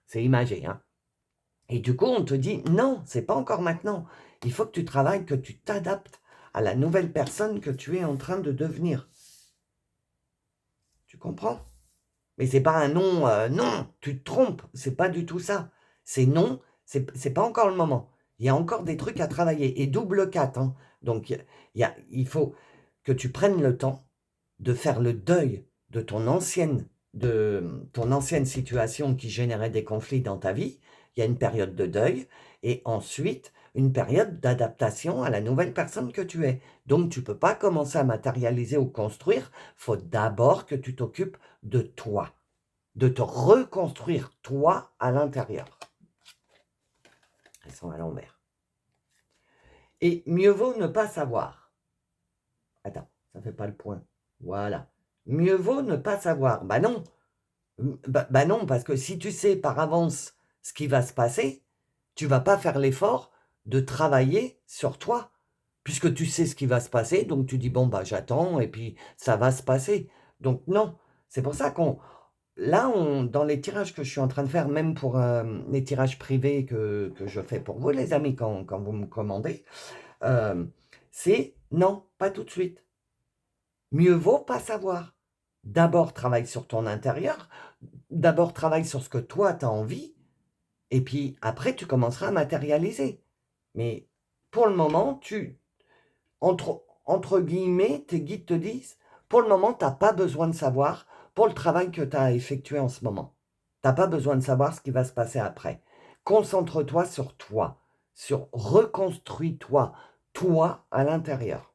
C'est imagé, hein. Et du coup, on te dit, non, c'est pas encore maintenant. Il faut que tu travailles, que tu t'adaptes à la nouvelle personne que tu es en train de devenir. Tu comprends? Mais c'est pas un non, non, tu te trompes, c'est pas du tout ça. C'est non, c'est pas encore le moment. Il y a encore des trucs à travailler. Et double 4, hein. Donc, il faut que tu prennes le temps de faire le deuil de ton ancienne situation qui générait des conflits dans ta vie. Il y a une période de deuil et ensuite une période d'adaptation à la nouvelle personne que tu es. Donc, tu ne peux pas commencer à matérialiser ou construire. Il faut d'abord que tu t'occupes de toi, de te reconstruire toi à l'intérieur. Elles sont à l'envers. Et mieux vaut ne pas savoir. Attends, ça ne fait pas le point. Voilà. Mieux vaut ne pas savoir. Non. Non, parce que si tu sais par avance ce qui va se passer, tu vas pas faire l'effort de travailler sur toi, puisque tu sais ce qui va se passer, donc tu dis, bon, j'attends, et puis ça va se passer. Donc non, c'est pour ça dans les tirages que je suis en train de faire, même pour les tirages privés que je fais pour vous, les amis, quand vous me commandez, c'est non, pas tout de suite. Mieux vaut pas savoir. D'abord, travaille sur ton intérieur. D'abord, travaille sur ce que toi, tu as envie. Et puis, après, tu commenceras à matérialiser. Mais pour le moment, entre guillemets, tes guides te disent, pour le moment, tu n'as pas besoin de savoir pour le travail que tu as effectué en ce moment. Tu n'as pas besoin de savoir ce qui va se passer après. Concentre-toi sur toi, reconstruis-toi, toi à l'intérieur.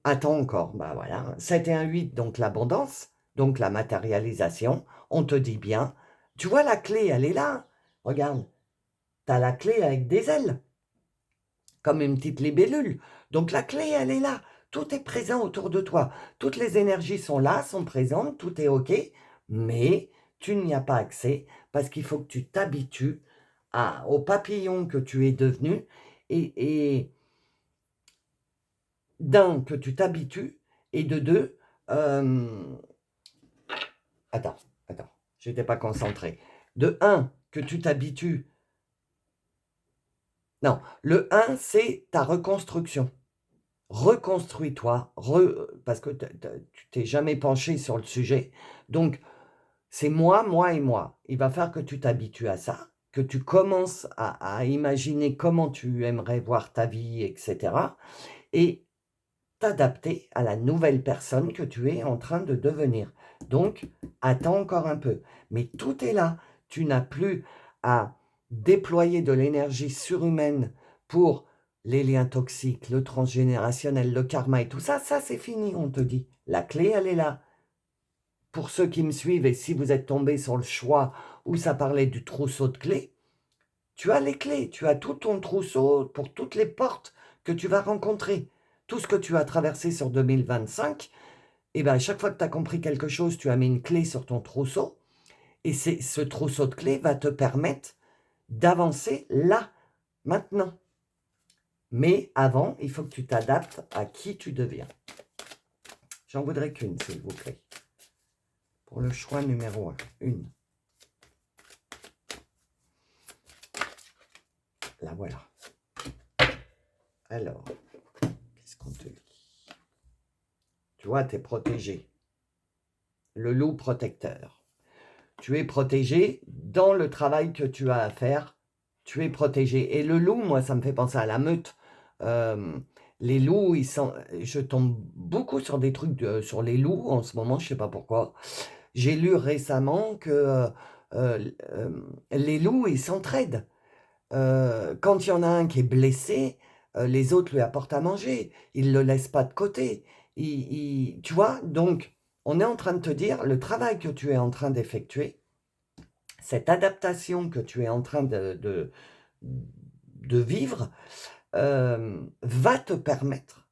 Attends encore, voilà. 7 et un 8, donc l'abondance, donc la matérialisation. On te dit bien, tu vois la clé, elle est là. Regarde, tu as la clé avec des ailes, comme une petite libellule. Donc la clé, elle est là. Tout est présent autour de toi. Toutes les énergies sont là, sont présentes, tout est OK, mais tu n'y as pas accès parce qu'il faut que tu t'habitues au papillon que tu es devenu et d'un, que tu t'habitues, et de deux, attends, j'étais pas concentré. De un, que tu t'habitues. Non, le un, c'est ta reconstruction. Reconstruis-toi, parce que tu t'es jamais penché sur le sujet. Donc, c'est moi, moi et moi. Il va falloir que tu t'habitues à ça, que tu commences à imaginer comment tu aimerais voir ta vie, etc. Et t'adapter à la nouvelle personne que tu es en train de devenir. Donc, attends encore un peu. Mais tout est là. Tu n'as plus à déployer de l'énergie surhumaine pour les liens toxiques, le transgénérationnel, le karma et tout ça. Ça, c'est fini, on te dit. La clé, elle est là. Pour ceux qui me suivent, et si vous êtes tombés sur le choix où ça parlait du trousseau de clés, tu as les clés, tu as tout ton trousseau pour toutes les portes que tu vas rencontrer. Tout ce que tu as traversé sur 2025, et bien à chaque fois que tu as compris quelque chose, tu as mis une clé sur ton trousseau, et ce trousseau de clés va te permettre d'avancer là, maintenant. Mais avant, il faut que tu t'adaptes à qui tu deviens. J'en voudrais qu'une, s'il vous plaît. Pour le choix numéro 1, une. La voilà. Alors, qu'est-ce qu'on te dit? Tu vois, tu es protégé. Le loup protecteur. Tu es protégé dans le travail que tu as à faire. Tu es protégé. Et le loup, moi, ça me fait penser à la meute. Les loups, je tombe beaucoup sur des trucs sur les loups en ce moment, je ne sais pas pourquoi. J'ai lu récemment que les loups, ils s'entraident. Quand il y en a un qui est blessé, les autres lui apportent à manger. Ils ne le laissent pas de côté. Tu vois, donc, on est en train de te dire, le travail que tu es en train d'effectuer, cette adaptation que tu es en train de vivre, va te permettre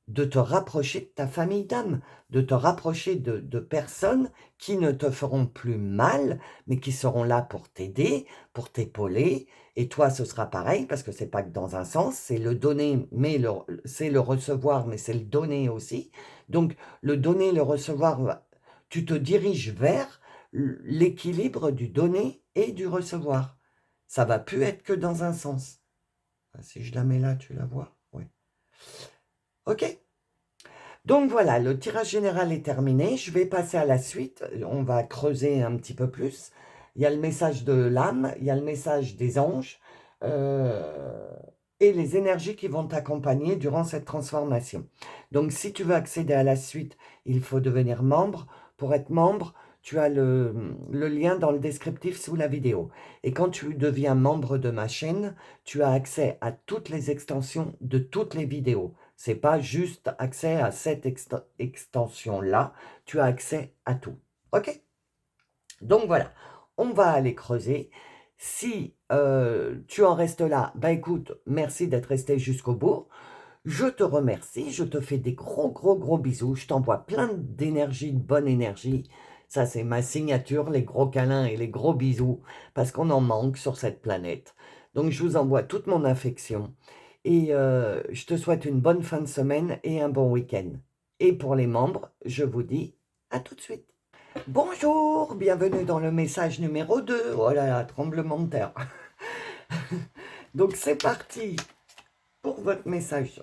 de te rapprocher de ta famille d'âme, de te rapprocher de personnes qui ne te feront plus mal, mais qui seront là pour t'aider, pour t'épauler. Et toi, ce sera pareil, parce que c'est pas que dans un sens, c'est le donner, mais c'est le recevoir, mais c'est le donner aussi. Donc, le donner, le recevoir, tu te diriges vers l'équilibre du donner et du recevoir. Ça va plus être que dans un sens. Si je la mets là, tu la vois? Oui. Ok. Donc voilà, le tirage général est terminé. Je vais passer à la suite. On va creuser un petit peu plus. Il y a le message de l'âme, il y a le message des anges et les énergies qui vont t'accompagner durant cette transformation. Donc si tu veux accéder à la suite, il faut devenir membre. Pour être membre, tu as le lien dans le descriptif sous la vidéo. Et quand tu deviens membre de ma chaîne, tu as accès à toutes les extensions de toutes les vidéos. C'est pas juste accès à cette extension-là, tu as accès à tout. OK? Donc voilà, on va aller creuser. Si tu en restes là, bah écoute, merci d'être resté jusqu'au bout. Je te remercie, je te fais des gros, gros, gros bisous. Je t'envoie plein d'énergie, de bonne énergie. Ça, c'est ma signature, les gros câlins et les gros bisous, parce qu'on en manque sur cette planète. Donc, je vous envoie toute mon affection. Et je te souhaite une bonne fin de semaine et un bon week-end. Et pour les membres, je vous dis à tout de suite. Bonjour, bienvenue dans le message numéro 2. Oh là là, tremblement de terre. Donc, c'est parti pour votre message.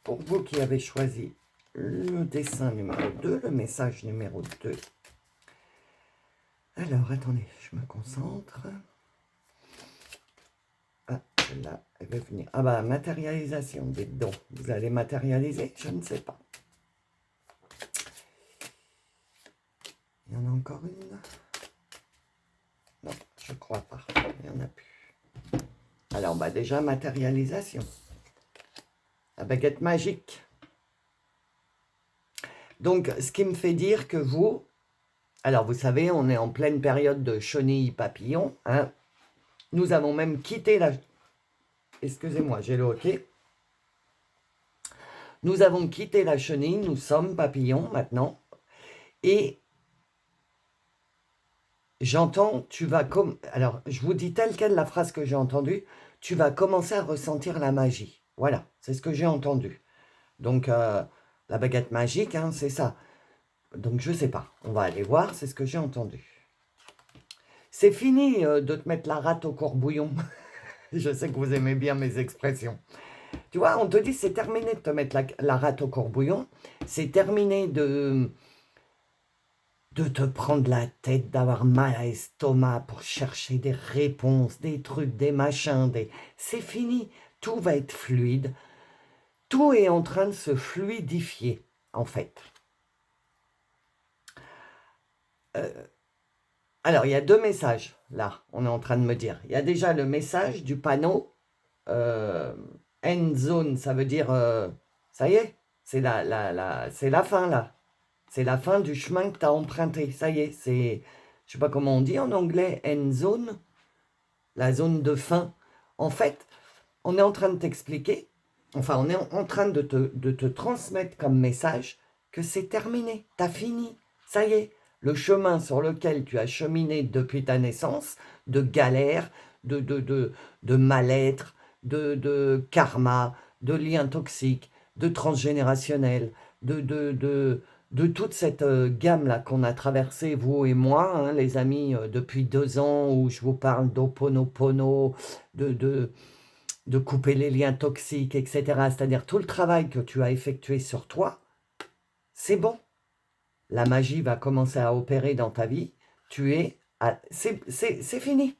Pour vous qui avez choisi le dessin numéro 2, le message numéro 2. Alors, attendez, je me concentre. Ah, là, elle va venir. Ah bah, matérialisation, dites donc. Vous allez matérialiser? Je ne sais pas. Il y en a encore une? Non, je crois pas. Il n'y en a plus. Alors, bah déjà, matérialisation. La baguette magique. Donc, ce qui me fait dire que vous... Alors, vous savez, on est en pleine période de chenille papillon. Hein. Nous avons même quitté la... Excusez-moi, j'ai le hockey. Nous avons quitté la chenille, nous sommes papillons maintenant. Et j'entends, tu vas comme... Alors, je vous dis telle quelle la phrase que j'ai entendue. Tu vas commencer à ressentir la magie. Voilà, c'est ce que j'ai entendu. Donc, la baguette magique, hein, c'est ça. Donc, je ne sais pas. On va aller voir, c'est ce que j'ai entendu. C'est fini de te mettre la rate au courbouillon. Je sais que vous aimez bien mes expressions. Tu vois, on te dit c'est terminé de te mettre la rate au courbouillon. C'est terminé de te prendre la tête, d'avoir mal à l'estomac pour chercher des réponses, des trucs, des machins. C'est fini. Tout va être fluide. Tout est en train de se fluidifier, en fait. Alors, il y a 2 messages, là, on est en train de me dire. Il y a déjà le message du panneau, end zone, ça veut dire, ça y est, c'est c'est la fin, là. C'est la fin du chemin que tu as emprunté, ça y est, c'est, je sais pas comment on dit en anglais, end zone, la zone de fin. En fait, on est en train de t'expliquer, enfin, on est en train de te transmettre comme message que c'est terminé, t'as fini, ça y est. Le chemin sur lequel tu as cheminé depuis ta naissance, de galère, de mal-être, karma, de liens toxiques, de transgénérationnel, de toute cette gamme-là qu'on a traversée, vous et moi, hein, les amis, depuis 2 ans, où je vous parle d'Ho'oponopono, de, de, de couper les liens toxiques, etc. C'est-à-dire tout le travail que tu as effectué sur toi, c'est bon. La magie va commencer à opérer dans ta vie. C'est fini.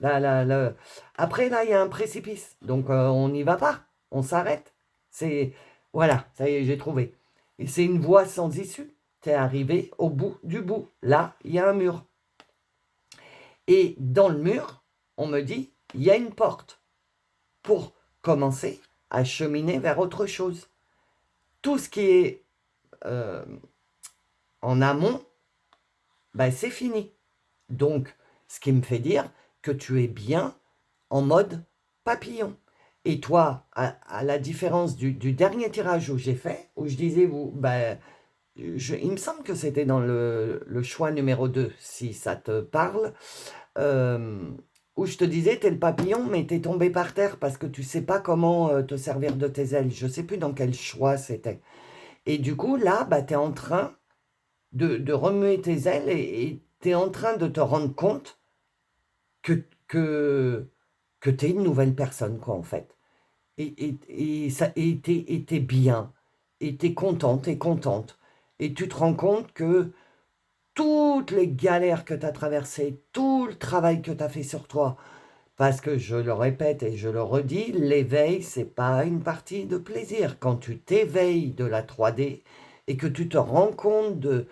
Après, là, il y a un précipice. Donc, on n'y va pas. On s'arrête. Voilà, ça y est, j'ai trouvé. Et c'est une voie sans issue. Tu es arrivé au bout du bout. Là, il y a un mur. Et dans le mur, on me dit, il y a une porte pour commencer à cheminer vers autre chose. Tout ce qui est en amont, ben, c'est fini. Donc, ce qui me fait dire que tu es bien en mode papillon. Et toi, à la différence du dernier tirage où j'ai fait, où je disais, ben, il me semble que c'était dans le choix numéro 2, si ça te parle, où je te disais, t'es le papillon, mais t'es tombé par terre parce que tu sais pas comment te servir de tes ailes. Je sais plus dans quel choix c'était. Et du coup, là, bah, tu es en train de remuer tes ailes et tu es en train de te rendre compte que, que, que tu es une nouvelle personne, quoi, en fait. Et t'es bien, et t'es contente, t'es contente. Et tu te rends compte que toutes les galères que tu as traversées, tout le travail que tu as fait sur toi, parce que je le répète et je le redis, l'éveil, c'est pas une partie de plaisir. Quand tu t'éveilles de la 3D et que tu te rends compte de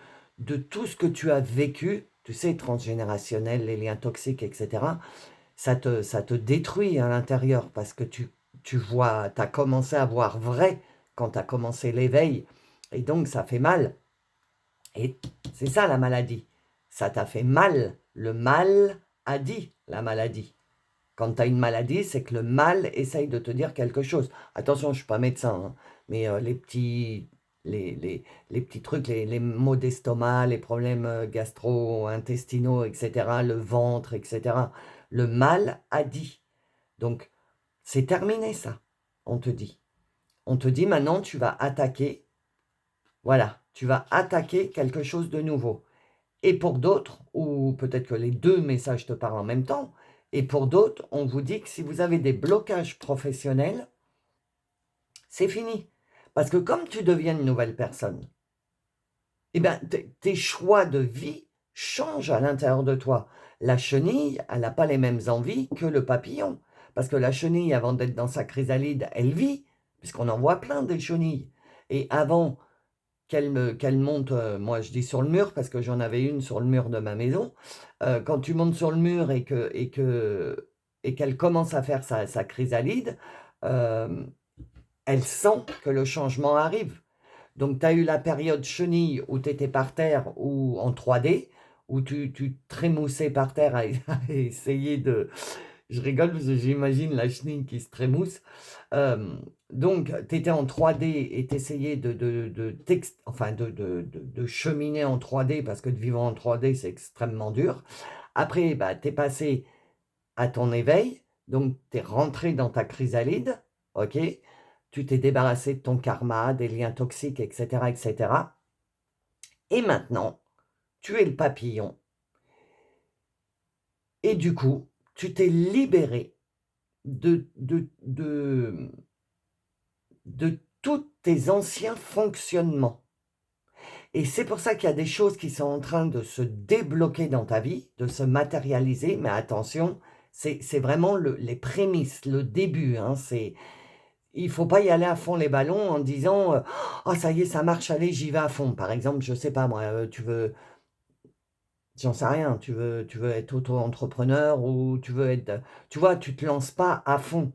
tout ce que tu as vécu, tu sais, transgénérationnel, les liens toxiques, etc., ça te détruit à l'intérieur parce que tu vois, tu as commencé à voir vrai quand tu as commencé l'éveil. Et donc, ça fait mal. Et c'est ça la maladie. Ça t'a fait mal. Le mal a dit la maladie. Quand tu as une maladie, c'est que le mal essaye de te dire quelque chose. Attention, je ne suis pas médecin, hein, mais les petits trucs, les maux d'estomac, les problèmes gastro-intestinaux, etc., le ventre, etc., le mal a dit. Donc, c'est terminé ça, on te dit. On te dit maintenant, tu vas attaquer, voilà, tu vas attaquer quelque chose de nouveau. Et pour d'autres, ou peut-être que les 2 messages te parlent en même temps, et pour d'autres, on vous dit que si vous avez des blocages professionnels, c'est fini. Parce que comme tu deviens une nouvelle personne, eh ben, tes choix de vie changent à l'intérieur de toi. La chenille, elle n'a pas les mêmes envies que le papillon. Parce que la chenille, avant d'être dans sa chrysalide, elle vit, puisqu'on en voit plein des chenilles. Et avant qu'elle monte, moi je dis sur le mur parce que j'en avais une sur le mur de ma maison. Quand tu montes sur le mur et qu'elle commence à faire sa chrysalide, euh, elle sent que le changement arrive. Donc tu as eu la période chenille où tu étais par terre ou en 3D, où tu trémoussais par terre à essayer de, je rigole parce que j'imagine la chenille qui se trémousse. Donc, tu étais en 3D et tu essayais de cheminer en 3D parce que de vivre en 3D, c'est extrêmement dur. Après, bah, tu es passé à ton éveil, donc tu es rentré dans ta chrysalide, ok? Tu t'es débarrassé de ton karma, des liens toxiques, etc., etc. Et maintenant, tu es le papillon. Et du coup, tu t'es libéré de tous tes anciens fonctionnements. Et c'est pour ça qu'il y a des choses qui sont en train de se débloquer dans ta vie, de se matérialiser, mais attention, c'est vraiment les prémices, le début. Hein, il faut pas y aller à fond les ballons en disant, «Oh ça y est, ça marche, allez, j'y vais à fond». Par exemple, je sais pas moi, tu veux j'en sais rien, tu veux être auto-entrepreneur ou tu veux être, tu vois, tu te lances pas à fond.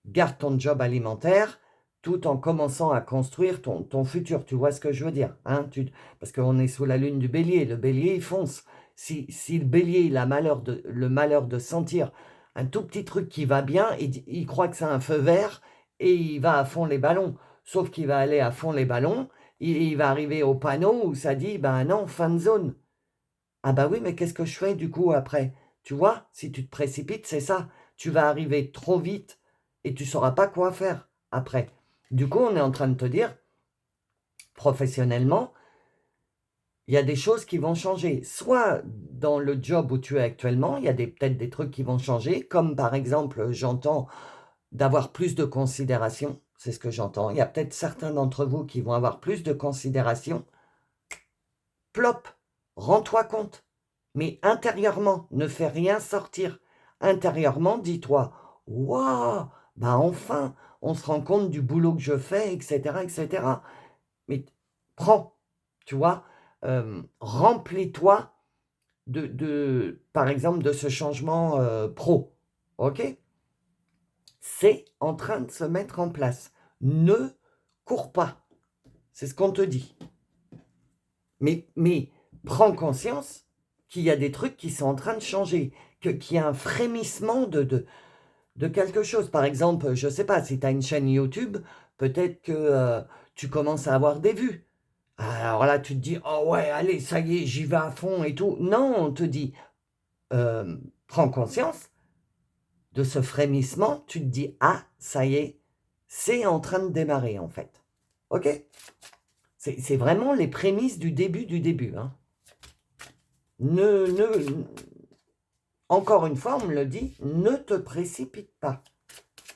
Garde ton job alimentaire, tout en commençant à construire ton futur. Tu vois ce que je veux dire, hein? Parce qu'on est sous la lune du Bélier. Le Bélier, il fonce. Si le Bélier, il a le malheur de sentir un tout petit truc qui va bien, il croit que c'est un feu vert et il va à fond les ballons. Sauf qu'il va aller à fond les ballons, il va arriver au panneau où ça dit: «Ben non, fin de zone». Ah bah oui, mais qu'est-ce que je fais du coup après? Tu vois? Si tu te précipites, c'est ça. Tu vas arriver trop vite et tu sauras pas quoi faire après. Du coup, on est en train de te dire, professionnellement, il y a des choses qui vont changer. Soit dans le job où tu es actuellement, il y a peut-être des trucs qui vont changer, comme par exemple, j'entends d'avoir plus de considération. C'est ce que j'entends. Il y a peut-être certains d'entre vous qui vont avoir plus de considération. Plop, rends-toi compte. Mais intérieurement, ne fais rien sortir. Intérieurement, dis-toi: «Waouh! Bah, enfin, on se rend compte du boulot que je fais» et cetera et cetera. Mais prends, tu vois? Remplis-toi par exemple, de ce changement, pro, OK? C'est en train de se mettre en place. Ne cours pas, c'est ce qu'on te dit. Mais prends conscience qu'il y a des trucs qui sont en train de changer, qu'il y a un frémissement de quelque chose. Par exemple, je ne sais pas, si tu as une chaîne YouTube, peut-être que, tu commences à avoir des vues. Alors là, tu te dis: «Oh ouais, allez, ça y est, j'y vais à fond et tout». Non, on te dit, prends conscience de ce frémissement, tu te dis: «Ah, ça y est, c'est en train de démarrer, en fait». OK? C'est vraiment les prémices du début, hein. Ne ne Encore une fois, on me le dit, ne te précipite pas.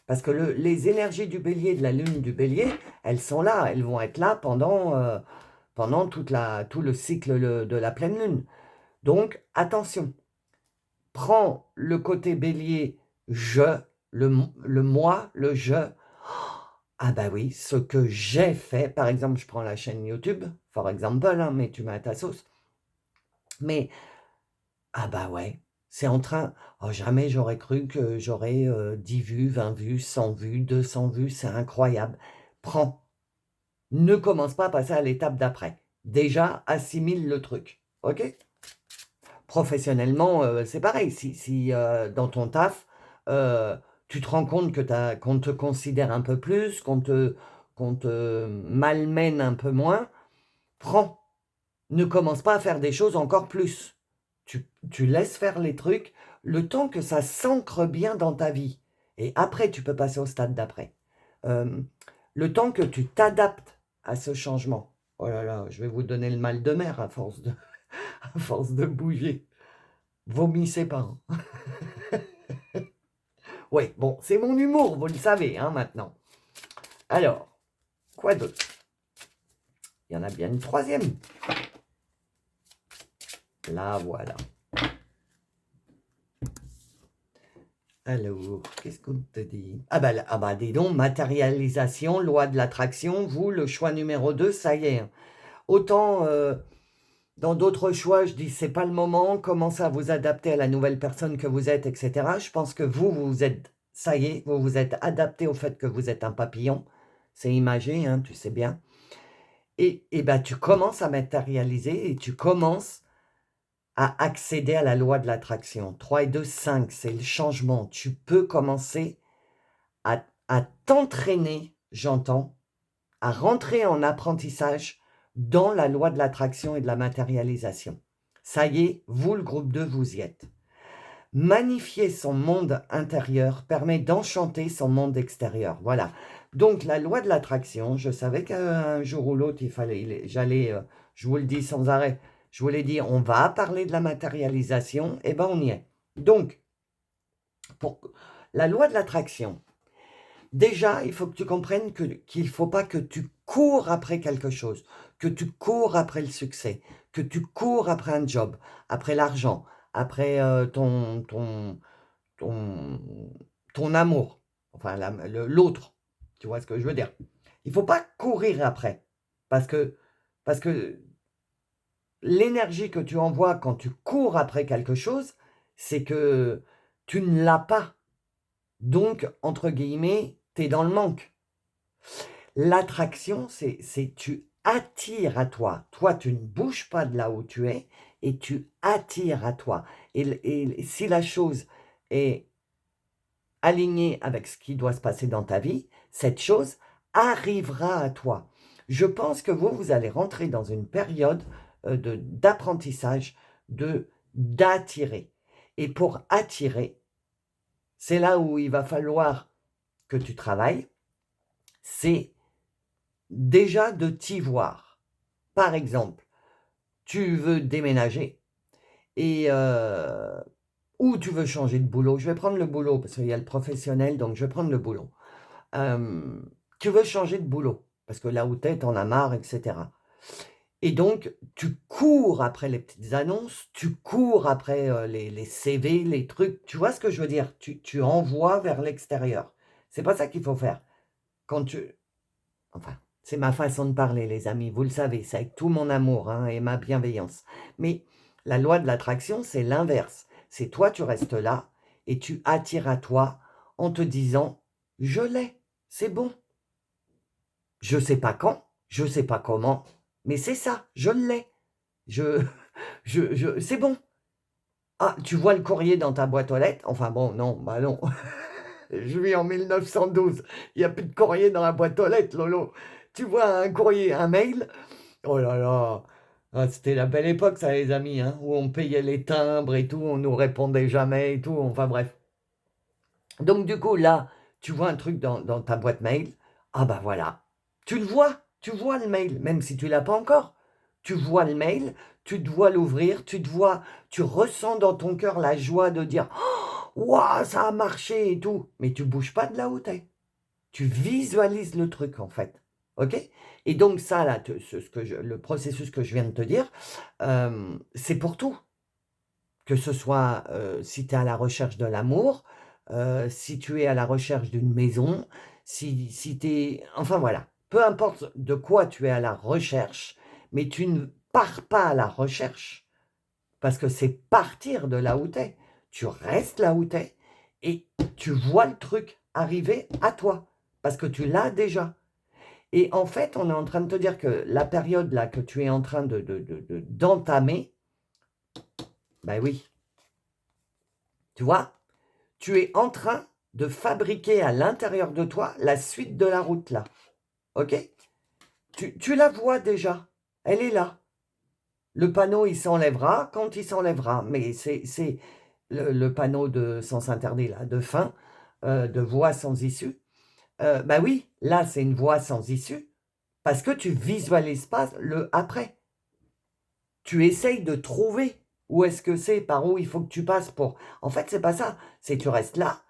Parce que les énergies du bélier, de la lune du bélier, elles sont là, elles vont être là pendant tout le cycle de la pleine lune. Donc, attention, prends le côté bélier, je, le moi, le je. Ah bah oui, ce que j'ai fait, par exemple, je prends la chaîne YouTube, for example, hein, mais tu mets à ta sauce. Mais ah bah ouais, c'est en train, oh jamais j'aurais cru que j'aurais, 10 vues, 20 vues, 100 vues, 200 vues, c'est incroyable. Prends, ne commence pas à passer à l'étape d'après. Déjà, assimile le truc, OK? Professionnellement, c'est pareil, si dans ton taf, heu, tu te rends compte qu'on te considère un peu plus, qu'on te malmène un peu moins, prends. Ne commence pas à faire des choses encore plus. Tu laisses faire les trucs, le temps que ça s'ancre bien dans ta vie et après tu peux passer au stade d'après. Hem, le temps que tu t'adaptes à ce changement. Oh là là, je vais vous donner le mal de mer à force de à force de bouger. Vomissez pas, hein. Ouais, bon, c'est mon humour, vous le savez, hein, maintenant. Alors, quoi d'autre? Il y en a bien une troisième. La voilà. Alors, qu'est-ce qu'on te dit? Ah bah dis donc, matérialisation, loi de l'attraction, vous, le choix numéro 2, ça y est, hein. Autant, dans d'autres choix, je dis: «C'est pas le moment, commencez à vous adapter à la nouvelle personne que vous êtes» et cetera. Je pense que vous êtes, ça y est, vous vous êtes adapté au fait que vous êtes un papillon. C'est imagé, hein, tu sais bien. Et bah, tu commences à matérialiser et tu commences à accéder à la loi de l'attraction. 3 et 2, 5, c'est le changement. Tu peux commencer à t'entraîner, j'entends, à rentrer en apprentissage dans la loi de l'attraction et de la matérialisation. Ça y est, vous, le groupe 2, vous y êtes. Magnifier son monde intérieur permet d'enchanter son monde extérieur. Voilà. Donc, la loi de l'attraction, je savais qu'un jour ou l'autre, j'allais, je vous le dis sans arrêt, je vous l'ai dit, on va parler de la matérialisation, et ben on y est. Donc, pour la loi de l'attraction, déjà, il faut que tu comprennes qu'il ne faut pas que tu cours après quelque chose, que tu cours après le succès, que tu cours après un job, après l'argent, après, ton ton amour, enfin l'autre. Tu vois ce que je veux dire? Il ne faut pas courir après parce que l'énergie que tu envoies quand tu cours après quelque chose, c'est que tu ne l'as pas. Donc, entre guillemets, tu es dans le manque. L'attraction, c'est tu attires à toi. Toi, tu ne bouges pas de là où tu es et tu attires à toi. Et si la chose est alignée avec ce qui doit se passer dans ta vie, cette chose arrivera à toi. Je pense que vous allez rentrer dans une période d'apprentissage, d'attirer. Et pour attirer, c'est là où il va falloir que tu travailles, c'est déjà de t'y voir. Par exemple, tu veux déménager et ou tu veux changer de boulot. Je vais prendre le boulot parce qu'il y a le professionnel, donc je vais prendre le boulot. Tu veux changer de boulot parce que là où tu es, tu en as marre, etc. Et donc, tu cours après les petites annonces, tu cours après les CV, les trucs. Tu vois ce que je veux dire? Tu envoies vers l'extérieur. C'est pas ça qu'il faut faire. Quand tu... Enfin, c'est ma façon de parler, les amis. Vous le savez, c'est avec tout mon amour hein, et ma bienveillance. Mais la loi de l'attraction, c'est l'inverse. C'est toi, tu restes là et tu attires à toi en te disant, je l'ai, c'est bon. Je sais pas quand, je sais pas comment, mais c'est ça, je l'ai. Je, c'est bon. Ah, tu vois le courrier dans ta boîte aux lettres? Enfin bon, non, bah non. Je vis en 1912. Il n'y a plus de courrier dans la boîte aux lettres, Lolo. Tu vois un courrier, un mail? Oh là là. Ah, c'était la belle époque, ça, les amis, hein, où on payait les timbres et tout, on nous répondait jamais et tout. Enfin bref. Donc du coup, là, tu vois un truc dans ta boîte mail. Ah bah voilà. Tu vois le mail, même si tu l'as pas encore. Tu vois le mail, tu dois l'ouvrir, tu ressens dans ton cœur la joie de dire « Waouh, ça a marché et tout !» Mais tu bouges pas de là où t'es. Tu visualises le truc en fait. OK? Et donc ça, là, le processus que je viens de te dire, c'est pour tout. Que ce soit si tu es à la recherche de l'amour, si tu es à la recherche d'une maison, si tu es... Enfin voilà, peu importe de quoi tu es à la recherche, mais tu ne pars pas à la recherche, parce que c'est partir de là où tu es. Tu restes là où tu es et tu vois le truc arriver à toi, parce que tu l'as déjà. Et en fait, on est en train de te dire que la période là que tu es en train d'entamer, ben oui, tu vois, tu es en train de fabriquer à l'intérieur de toi la suite de la route là. OK? Tu la vois déjà. Elle est là. Le panneau, il s'enlèvera quand il s'enlèvera. Mais c'est le panneau de sens interdit, là, de fin, de voie sans issue. Bah oui, là, c'est une voie sans issue parce que tu visualises pas le après. Tu essayes de trouver où est-ce que c'est, par où il faut que tu passes pour... En fait, c'est pas ça. C'est tu restes là,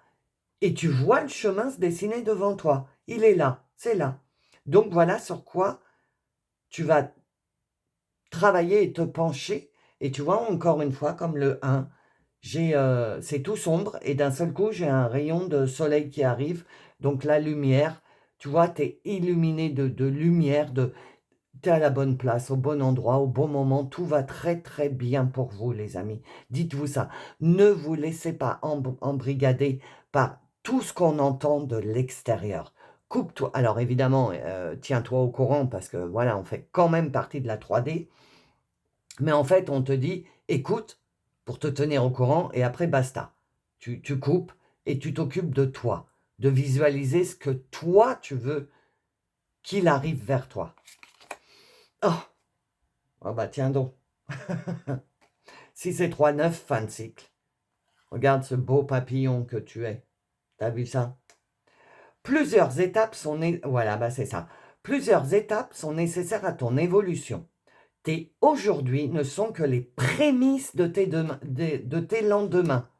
et tu vois le chemin se dessiner devant toi. Il est là, c'est là. Donc voilà sur quoi tu vas travailler et te pencher. Et tu vois, encore une fois, comme le 1, c'est tout sombre et d'un seul coup, j'ai un rayon de soleil qui arrive. Donc la lumière, tu vois, tu es illuminé de lumière, tu es à la bonne place, au bon endroit, au bon moment. Tout va très très bien pour vous, les amis. Dites-vous ça. Ne vous laissez pas embrigader par tout ce qu'on entend de l'extérieur. Coupe-toi. Alors évidemment, tiens-toi au courant parce que voilà, on fait quand même partie de la 3D. Mais en fait, on te dit, écoute, pour te tenir au courant et après, basta. Tu coupes et tu t'occupes de toi, de visualiser ce que toi, tu veux qu'il arrive vers toi. Oh, oh bah tiens donc. Si c'est 3-9, fin de cycle. Regarde ce beau papillon que tu es. T'as vu ça? Plusieurs étapes sont voilà, bah c'est ça. Plusieurs étapes sont nécessaires à ton évolution. Tes aujourd'hui ne sont que les prémices de tes lendemains.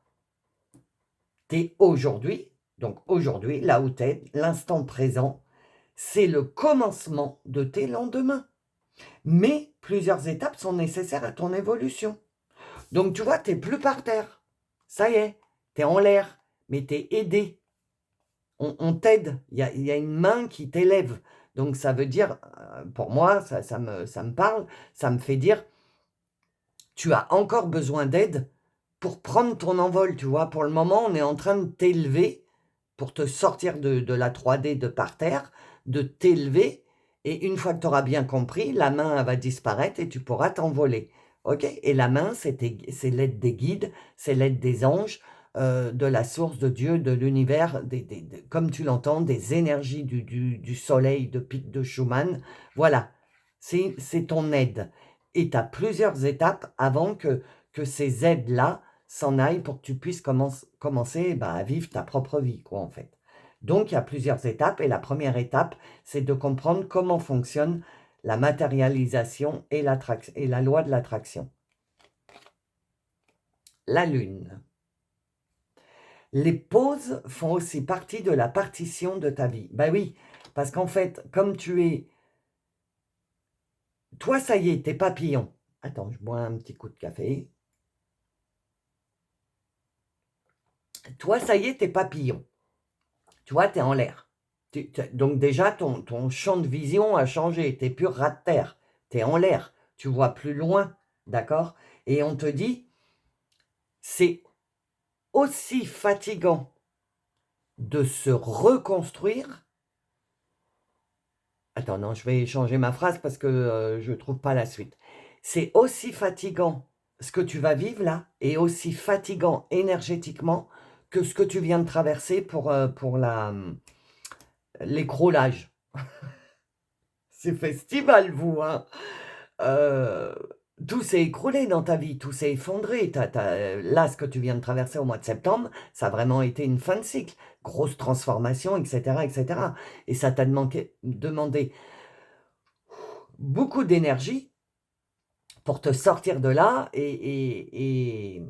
Tes aujourd'hui, donc aujourd'hui, là où tu es, l'instant présent, c'est le commencement de tes lendemains. Mais plusieurs étapes sont nécessaires à ton évolution. Donc tu vois, tu n'es plus par terre. Ça y est, tu es en l'air, mais tu es aidé. on t'aide, il y a une main qui t'élève. Donc ça veut dire, pour moi, ça me parle, ça me fait dire: «Tu as encore besoin d'aide pour prendre ton envol», tu vois? Pour le moment, on est en train de t'élever pour te sortir de la 3D de par terre, de t'élever et une fois que tu auras bien compris, la main, elle va disparaître et tu pourras t'envoler. OK? Et la main, c'est l'aide des guides, c'est l'aide des anges, de la source, de Dieu, de l'univers, des comme tu l'entends, des énergies du soleil, de Pete de Schumann. Voilà, c'est ton aide et tu as plusieurs étapes avant que ces aides-là s'en aillent pour que tu puisses commencer, bah, à vivre ta propre vie, quoi, en fait. Donc il y a plusieurs étapes et la première étape, c'est de comprendre comment fonctionne la matérialisation et la loi de l'attraction. La lune. Les pauses font aussi partie de la partition de ta vie. Ben oui, parce qu'en fait, comme tu es... Toi, ça y est, t'es papillon. Attends, je bois un petit coup de café. Toi, ça y est, t'es papillon. Tu vois, t'es en l'air. Donc déjà, ton champ de vision a changé. T'es plus ras de terre. T'es en l'air. Tu vois plus loin. D'accord? Et on te dit, c'est aussi fatigant de se reconstruire. Attends, non, je vais changer ma phrase parce que je ne trouve pas la suite. C'est aussi fatigant ce que tu vas vivre là et aussi fatigant énergétiquement que ce que tu viens de traverser pour l'écroulage. C'est festival, vous, hein. Heu, tout s'est écroulé dans ta vie, tout s'est effondré. Là, ce que tu viens de traverser au mois de septembre, ça a vraiment été une fin de cycle. Grosse transformation et cetera et cetera et ça t'a demandé beaucoup d'énergie pour te sortir de là et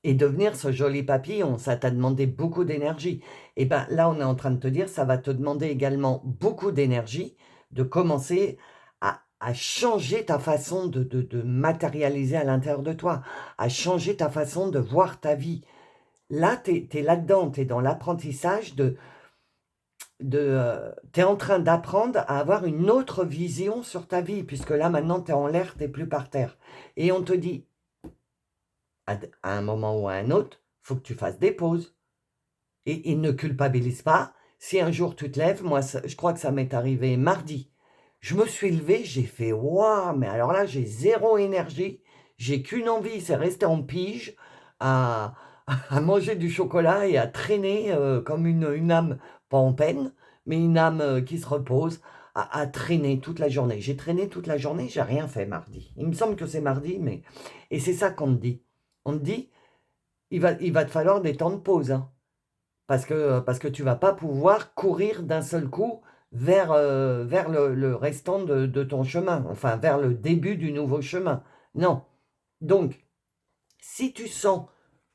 devenir ce joli papillon. Ça t'a demandé beaucoup d'énergie et ben, là, on est en train de te dire, ça va te demander également beaucoup d'énergie de commencer à changer ta façon de matérialiser à l'intérieur de toi, à changer ta façon de voir ta vie. Là, tu es là-dedans, tu es dans l'apprentissage tu es en train d'apprendre à avoir une autre vision sur ta vie, puisque là, maintenant, tu es en l'air, tu es plus par terre. Et on te dit, à un moment ou à un autre, il faut que tu fasses des pauses. Et ne culpabilise pas. Si un jour tu te lèves, moi, je crois que ça m'est arrivé mardi. Je me suis levée, j'ai fait waouh, mais alors là, j'ai zéro énergie. J'ai qu'une envie, c'est rester en pige, à, à manger du chocolat et à traîner comme une âme, pas en peine, mais une âme qui se repose, à traîner toute la journée. J'ai traîné toute la journée, j'ai rien fait mardi. Il me semble que c'est mardi, mais. Et c'est ça qu'on te dit. On te dit, il va te falloir des temps de pause, hein. Parce que tu vas pas pouvoir courir d'un seul coup vers le restant de ton chemin, enfin vers le début du nouveau chemin. Non. Donc, si tu sens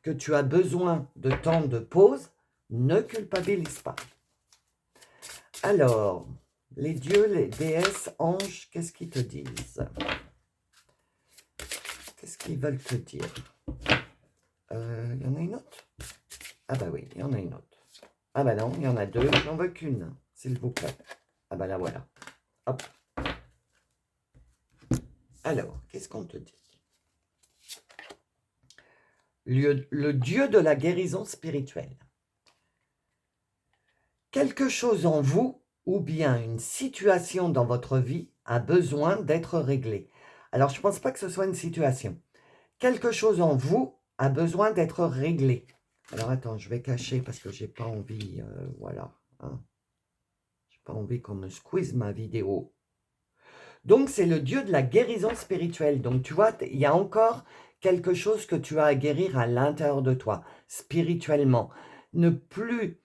que tu as besoin de temps de pause, ne culpabilise pas. Alors, les dieux, les déesses, anges, qu'est-ce qu'ils te disent? Qu'est-ce qu'ils veulent te dire? Il y en a une autre? Ah bah oui, il y en a une autre. Ah bah non, il y en a deux, j'en veux qu'une, s'il vous plaît. Ah bah là voilà. Hop. Alors, qu'est-ce qu'on te dit? Le dieu de la guérison spirituelle. Quelque chose en vous ou bien une situation dans votre vie a besoin d'être réglée. Alors, je ne pense pas que ce soit une situation. Quelque chose en vous a besoin d'être réglé. Alors, attends, je vais cacher parce que j'ai pas envie, voilà. Hein. J'ai pas envie qu'on me squeeze ma vidéo. Donc, c'est le dieu de la guérison spirituelle. Donc, tu vois, il y a encore quelque chose que tu as à guérir à l'intérieur de toi, spirituellement. Ne plus...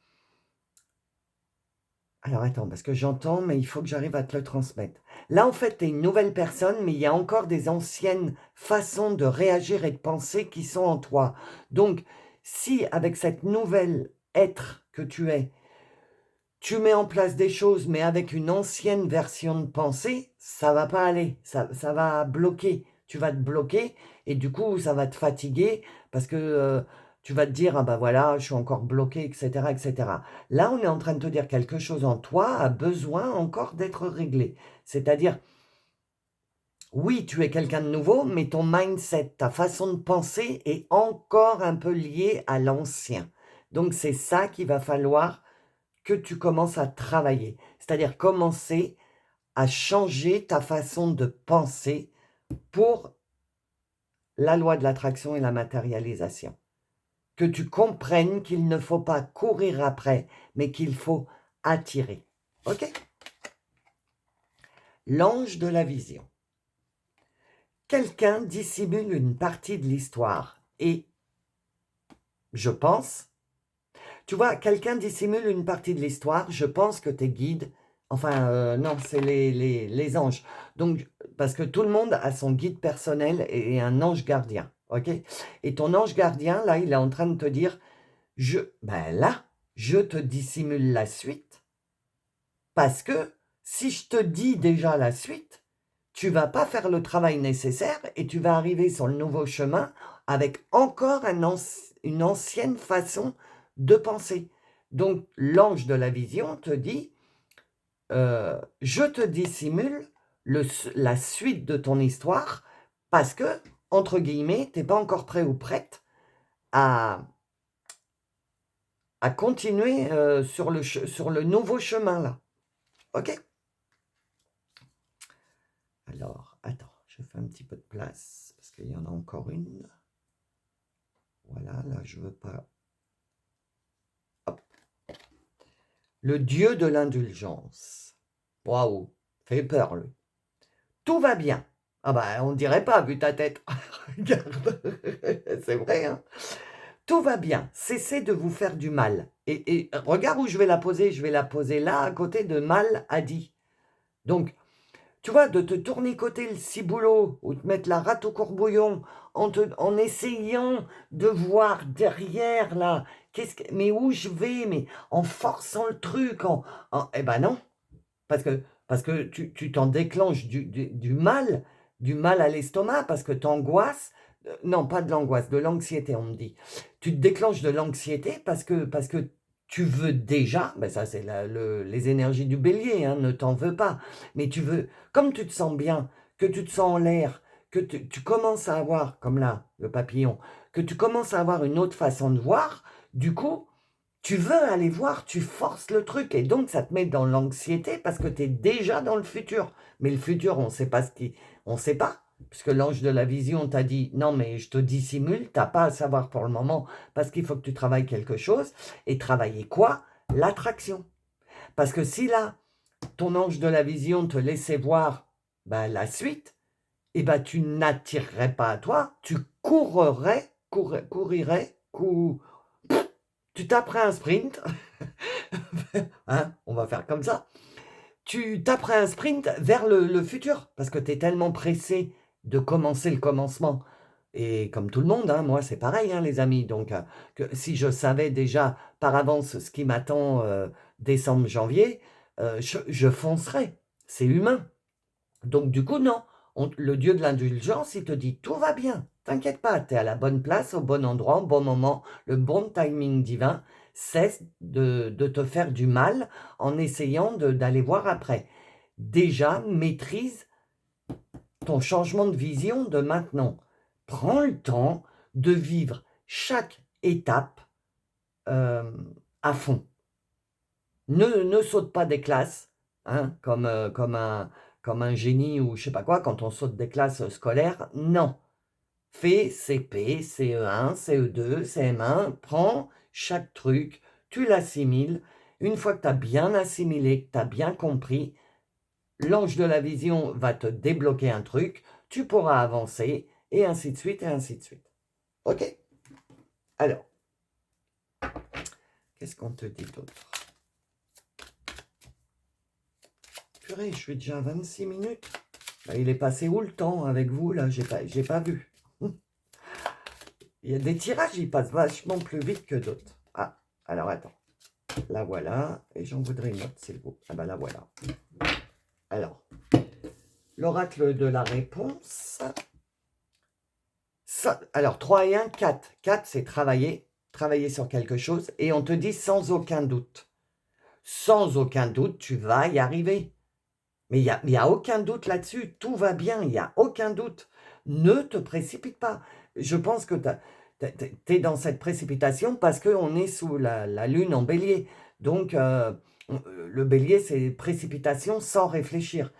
Alors, attends, parce que j'entends, mais il faut que j'arrive à te le transmettre. Là, en fait, tu es une nouvelle personne, mais il y a encore des anciennes façons de réagir et de penser qui sont en toi. Donc, si avec cette nouvelle être que tu es, tu mets en place des choses, mais avec une ancienne version de pensée, ça va pas aller, ça va bloquer. Tu vas te bloquer et du coup, ça va te fatiguer parce que tu vas te dire: «Ah bah voilà, je suis encore bloqué» et cetera et cetera. Là, on est en train de te dire quelque chose en toi a besoin encore d'être réglé. C'est-à-dire, oui, tu es quelqu'un de nouveau, mais ton mindset, ta façon de penser est encore un peu liée à l'ancien. Donc c'est ça qu'il va falloir que tu commences à travailler. C'est-à-dire commencer à changer ta façon de penser pour la loi de l'attraction et la matérialisation. Que tu comprennes qu'il ne faut pas courir après, mais qu'il faut attirer. OK? L'ange de la vision. Quelqu'un dissimule une partie de l'histoire et, je pense, tu vois, quelqu'un dissimule une partie de l'histoire, je pense que tes guides, enfin, non, c'est les anges. Donc, parce que tout le monde a son guide personnel et un ange gardien, OK? Et ton ange gardien, là, il est en train de te dire, ben là, je te dissimule la suite, parce que si je te dis déjà la suite, tu vas pas faire le travail nécessaire et tu vas arriver sur le nouveau chemin avec encore une ancienne façon de penser. Donc, l'ange de la vision te dit, je te dissimule la suite de ton histoire parce que, entre guillemets, tu n'es pas encore prêt ou prête à continuer sur le nouveau chemin là. OK? Alors, attends, je fais un petit peu de place parce qu'il y en a encore une. Voilà, là, je veux pas. Hop. Le dieu de l'indulgence. Waouh, fait peur, lui. Tout va bien. Ah bah, on dirait pas, vu ta tête. Regarde, c'est vrai, hein. Tout va bien. Cessez de vous faire du mal. Et regarde où je vais la poser. Je vais la poser là, à côté de mal a dit. Donc, tu vois, de te tournicoter le ciboulot ou de mettre la rate au courbouillon en essayant de voir derrière là, mais où je vais, mais en forçant le truc, eh ben non, parce que tu t'en déclenches du mal à l'estomac, parce que t'angoisses, non pas de l'angoisse, de l'anxiété on me dit. Tu te déclenches de l'anxiété parce que tu veux déjà, ben ça c'est les énergies du bélier, hein, ne t'en veux pas, mais tu veux, comme tu te sens bien, que tu te sens en l'air, que tu commences à avoir, comme là, le papillon, que tu commences à avoir une autre façon de voir, du coup, tu veux aller voir, tu forces le truc et donc ça te met dans l'anxiété parce que tu es déjà dans le futur. Mais le futur, on ne sait pas on sait pas, puisque l'ange de la vision t'a dit non mais je te dissimule, tu n'as pas à savoir pour le moment parce qu'il faut que tu travailles quelque chose. Et travailler quoi? L'attraction. Parce que si là, ton ange de la vision te laissait voir ben, la suite, et ben tu n'attirerais pas à toi, tu courirais, tu taperais un sprint, hein, on va faire comme ça, tu taperais un sprint vers le futur, parce que tu es tellement pressé de commencer le commencement. Et comme tout le monde, hein, moi c'est pareil, hein, les amis, donc que si je savais déjà par avance ce qui m'attend décembre, janvier, je foncerais, c'est humain. Donc du coup, non, le dieu de l'indulgence, il te dit, tout va bien, t'inquiète pas, tu es à la bonne place, au bon endroit, au bon moment, le bon timing divin, cesse de te faire du mal en essayant d'aller voir après. Déjà, maîtrise ton changement de vision de maintenant. Prends le temps de vivre chaque étape euh, à fond. Ne saute pas des classes, hein, comme un génie ou je sais pas quoi, quand on saute des classes scolaires. Non. Fais CP, CE1, CE2, CM1, prends chaque truc, tu l'assimiles. Une fois que tu as bien assimilé, que tu as bien compris, l'ange de la vision va te débloquer un truc, tu pourras avancer, et ainsi de suite, et ainsi de suite. OK? Alors, qu'est-ce qu'on te dit d'autre? Purée, je suis déjà à 26 minutes. Il est passé où le temps avec vous, là? J'ai pas vu. Il y a des tirages, ils passent vachement plus vite que d'autres. Ah, alors attends. La voilà. Et j'en voudrais une autre, s'il vous plaît. Ah ben la voilà. Alors, l'oracle de la réponse. Ça, alors, 3 et 1, 4. 4, c'est travailler. travailler sur quelque chose et on te dit sans aucun doute. Sans aucun doute, tu vas y arriver. Mais il y a aucun doute là-dessus. Tout va bien, il y a aucun doute. Ne te précipite pas. Je pense que tu es dans cette précipitation parce qu'on est sous la lune en bélier. Donc, le bélier, c'est précipitation sans réfléchir.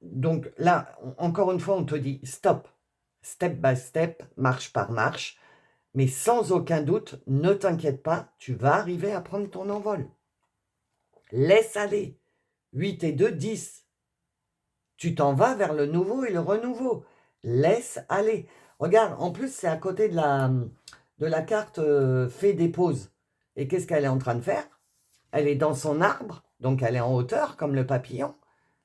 Donc là, encore une fois, on te dit stop, step by step, marche par marche. Mais sans aucun doute, ne t'inquiète pas, tu vas arriver à prendre ton envol. Laisse aller. 8 et 2, 10. Tu t'en vas vers le nouveau et le renouveau. Laisse aller. Regarde, en plus, c'est à côté de la carte fait des pauses. Et qu'est-ce qu'elle est en train de faire? Elle est dans son arbre, donc elle est en hauteur, comme le papillon.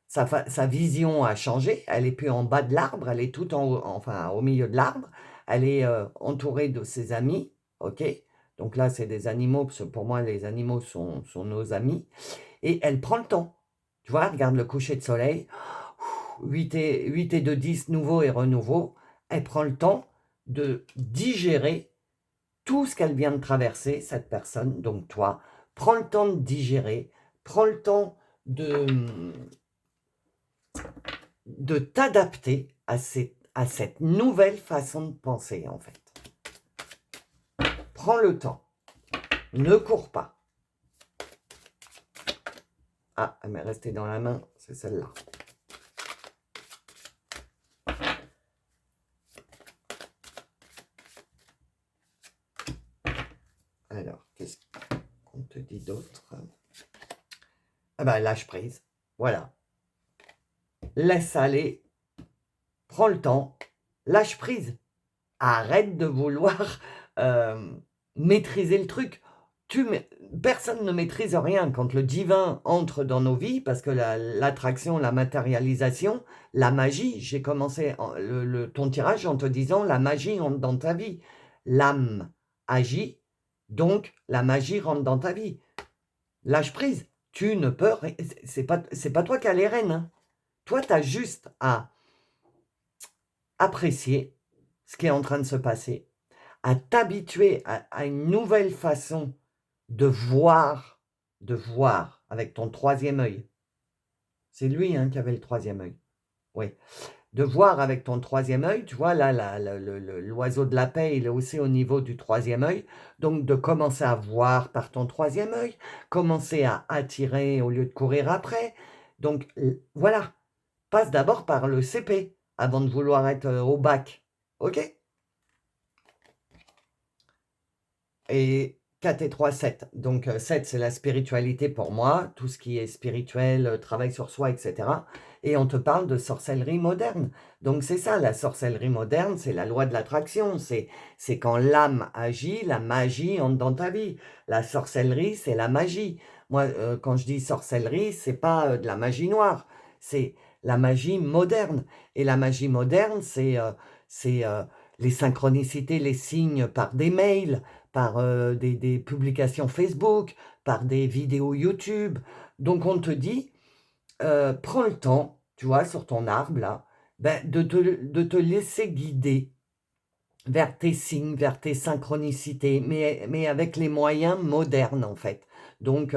Sa vision a changé. Elle est plus en bas de l'arbre, elle est tout en haut, enfin au milieu de l'arbre. Elle est entourée de ses amis. Ok? Donc là, c'est des animaux, parce que pour moi, les animaux sont nos amis. Et elle prend le temps. Tu vois, regarde le coucher de soleil. 8 et 2, 10, nouveau et renouveau. Elle prend le temps de digérer tout ce qu'elle vient de traverser, cette personne, donc toi. Prends le temps de digérer. Prends le temps de t'adapter à cette nouvelle façon de penser, en fait. Prends le temps. Ne cours pas. Ah, elle m'est restée dans la main, c'est celle-là. Alors, qu'est-ce qu'on te dit d'autre? Ah ben, lâche prise. Voilà. Laisse aller. Prends le temps. Lâche prise. Arrête de vouloir maîtriser le truc. Personne ne maîtrise rien quand le divin entre dans nos vies, parce que l'attraction, la matérialisation, la magie, j'ai commencé ton tirage en te disant la magie entre dans ta vie. L'âme agit, donc la magie rentre dans ta vie. Lâche prise. Tu ne peux rien. C'est pas toi qui as les rênes. Hein. Toi, tu as juste à apprécier ce qui est en train de se passer, à t'habituer à une nouvelle façon de voir avec ton troisième œil. C'est lui qui avait le troisième œil. Oui. De voir avec ton troisième œil, tu vois, là, l'oiseau de la paix, il est aussi au niveau du troisième œil. Donc, de commencer à voir par ton troisième œil, commencer à attirer au lieu de courir après. Donc, voilà. Passe d'abord par le CP avant de vouloir être au bac. OK? Et 4 et 3, 7. Donc 7, c'est la spiritualité pour moi, tout ce qui est spirituel, travail sur soi, etc. Et on te parle de sorcellerie moderne. Donc c'est ça, la sorcellerie moderne, c'est la loi de l'attraction. C'est quand l'âme agit, la magie entre dans ta vie. La sorcellerie, c'est la magie. Moi, quand je dis sorcellerie, c'est pas de la magie noire, c'est la magie moderne. Et la magie moderne, c'est les synchronicités, les signes par des mails, par des publications Facebook, par des vidéos YouTube. Donc on te dit, prends le temps, tu vois, sur ton arbre là, ben, de te laisser guider vers tes signes, vers tes synchronicités, mais avec les moyens modernes en fait. Donc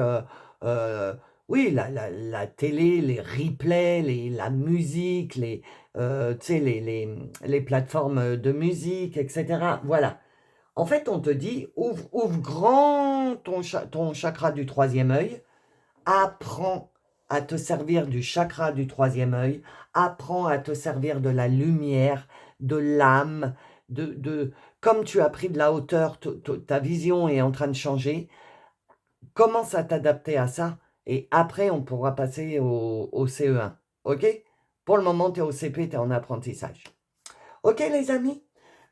oui, la télé, les replays, la musique, tu sais, les plateformes de musique, etc. Voilà. En fait, on te dit, ouvre grand ton chakra du troisième œil, apprends à te servir du chakra du troisième œil, apprends à te servir de la lumière, de l'âme, comme tu as pris de la hauteur, ta vision est en train de changer, commence à t'adapter à ça, et après, on pourra passer au CE1, ok? Pour le moment, tu es au CP, tu es en apprentissage. Ok, les amis?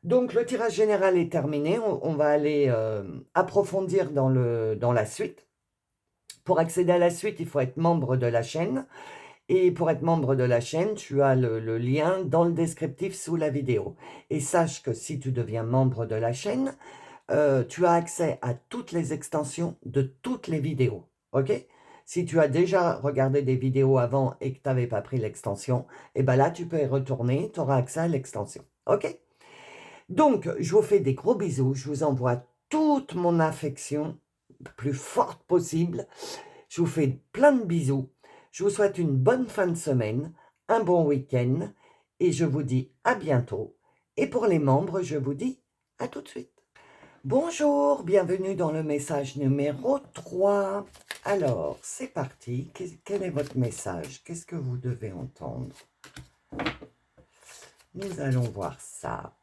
Donc, le tirage général est terminé. On va aller approfondir dans la suite. Pour accéder à la suite, il faut être membre de la chaîne. Et pour être membre de la chaîne, tu as le lien dans le descriptif sous la vidéo. Et sache que si tu deviens membre de la chaîne, tu as accès à toutes les extensions de toutes les vidéos. Ok? Si tu as déjà regardé des vidéos avant et que tu n'avais pas pris l'extension, et ben là, tu peux y retourner, tu auras accès à l'extension. Ok? Donc, je vous fais des gros bisous. Je vous envoie toute mon affection, la plus forte possible. Je vous fais plein de bisous. Je vous souhaite une bonne fin de semaine, un bon week-end et je vous dis à bientôt. Et pour les membres, je vous dis à tout de suite. Bonjour, bienvenue dans le message numéro 3. Alors, c'est parti. Quel est votre message? Qu'est-ce que vous devez entendre? Nous allons voir ça.